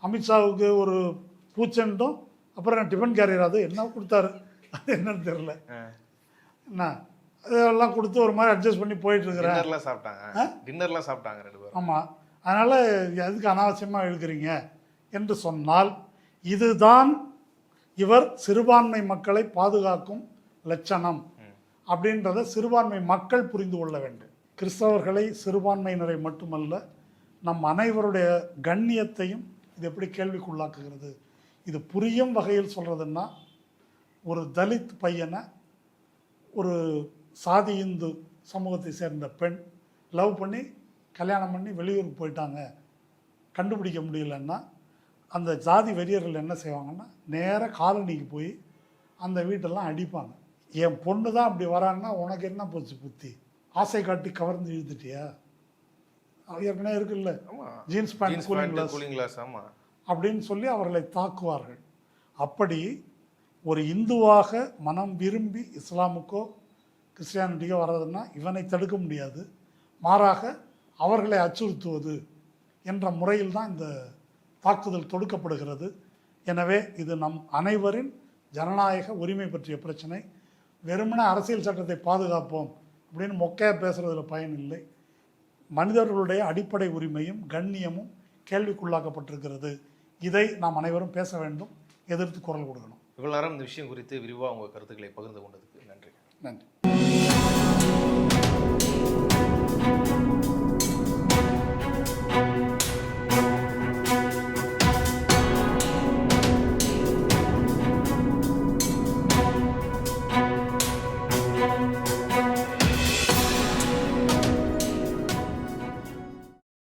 அமித்ஷாவுக்கு ஒரு பூச்செண்டும் அப்புறம் டிஃபன் கேரியர் அது என்ன கொடுத்தாரு, அது என்னன்னு தெரியல, என்ன அதெல்லாம் கொடுத்து ஒரு மாதிரி அட்ஜஸ்ட் பண்ணி போயிட்டுருக்கிறேன். டின்னர்லாம் சாப்பிட்டாங்க 2 பேரும். ஆமாம், அதனால் எதுக்கு அனாவசியமாக எழுக்கிறீங்க என்று சொன்னால், இதுதான் இவர் சிறுபான்மை மக்களை பாதுகாக்கும் லட்சணம் அப்படின்றத சிறுபான்மை மக்கள் புரிந்து கொள்ள வேண்டும். கிறிஸ்தவர்களை, சிறுபான்மையினரை மட்டுமல்ல, நம் அனைவருடைய கண்ணியத்தையும் இது எப்படி கேள்விக்குள்ளாக்குகிறது. இது புரியும் வகையில் சொல்கிறதுன்னா, ஒரு தலித் பையனை ஒரு சாதி இந்து சமூகத்தை சேர்ந்த பெண் லவ் பண்ணி கல்யாணம் பண்ணி வெளியூருக்கு போயிட்டாங்க, கண்டுபிடிக்க முடியலன்னா அந்த ஜாதி வெறியர்கள் என்ன செய்வாங்கன்னா, நேராக காலனிக்கு போய் அந்த வீட்டெல்லாம் அடிப்பாங்க. என் பொண்ணு தான் அப்படி வரான்னா உனக்கு என்ன போச்சு புத்தி, ஆசை காட்டி கவர்ந்து இழுத்துட்டியா? ஏற்கனவே இருக்குல்ல ஜீன்ஸ் பேண்ட் கூலிங் கிளாஸ் அப்படின்னு சொல்லி அவர்களை தாக்குவார்கள். அப்படி ஒரு இந்துவாக மனம் விரும்பி இஸ்லாமுக்கோ கிறிஸ்டியானிட்டிக்கோ வர்றதுன்னா இவனை தடுக்க முடியாது, மாறாக அவர்களை அச்சுறுத்துவது என்ற முறையில் தான் இந்த தாக்குதல் தொடுக்கப்படுகிறது. எனவே இது நம் அனைவரின் ஜனநாயக உரிமை பற்றிய பிரச்சனை. வெறுமனே அரசியல் சட்டத்தை பாதுகாப்போம் அப்படின்னு மொக்கையாக பேசுகிறதுல பயன் இல்லை. மனிதர்களுடைய அடிப்படை உரிமையும் கண்ணியமும் கேள்விக்குள்ளாக்கப்பட்டிருக்கிறது. இதை நாம் அனைவரும் பேச வேண்டும், எதிர்த்து குரல் கொடுக்கணும். இவ்வளவு நேரம் இந்த விஷயம் குறித்து விரிவாக உங்கள் கருத்துக்களை பகிர்ந்து கொண்டதுக்கு நன்றி.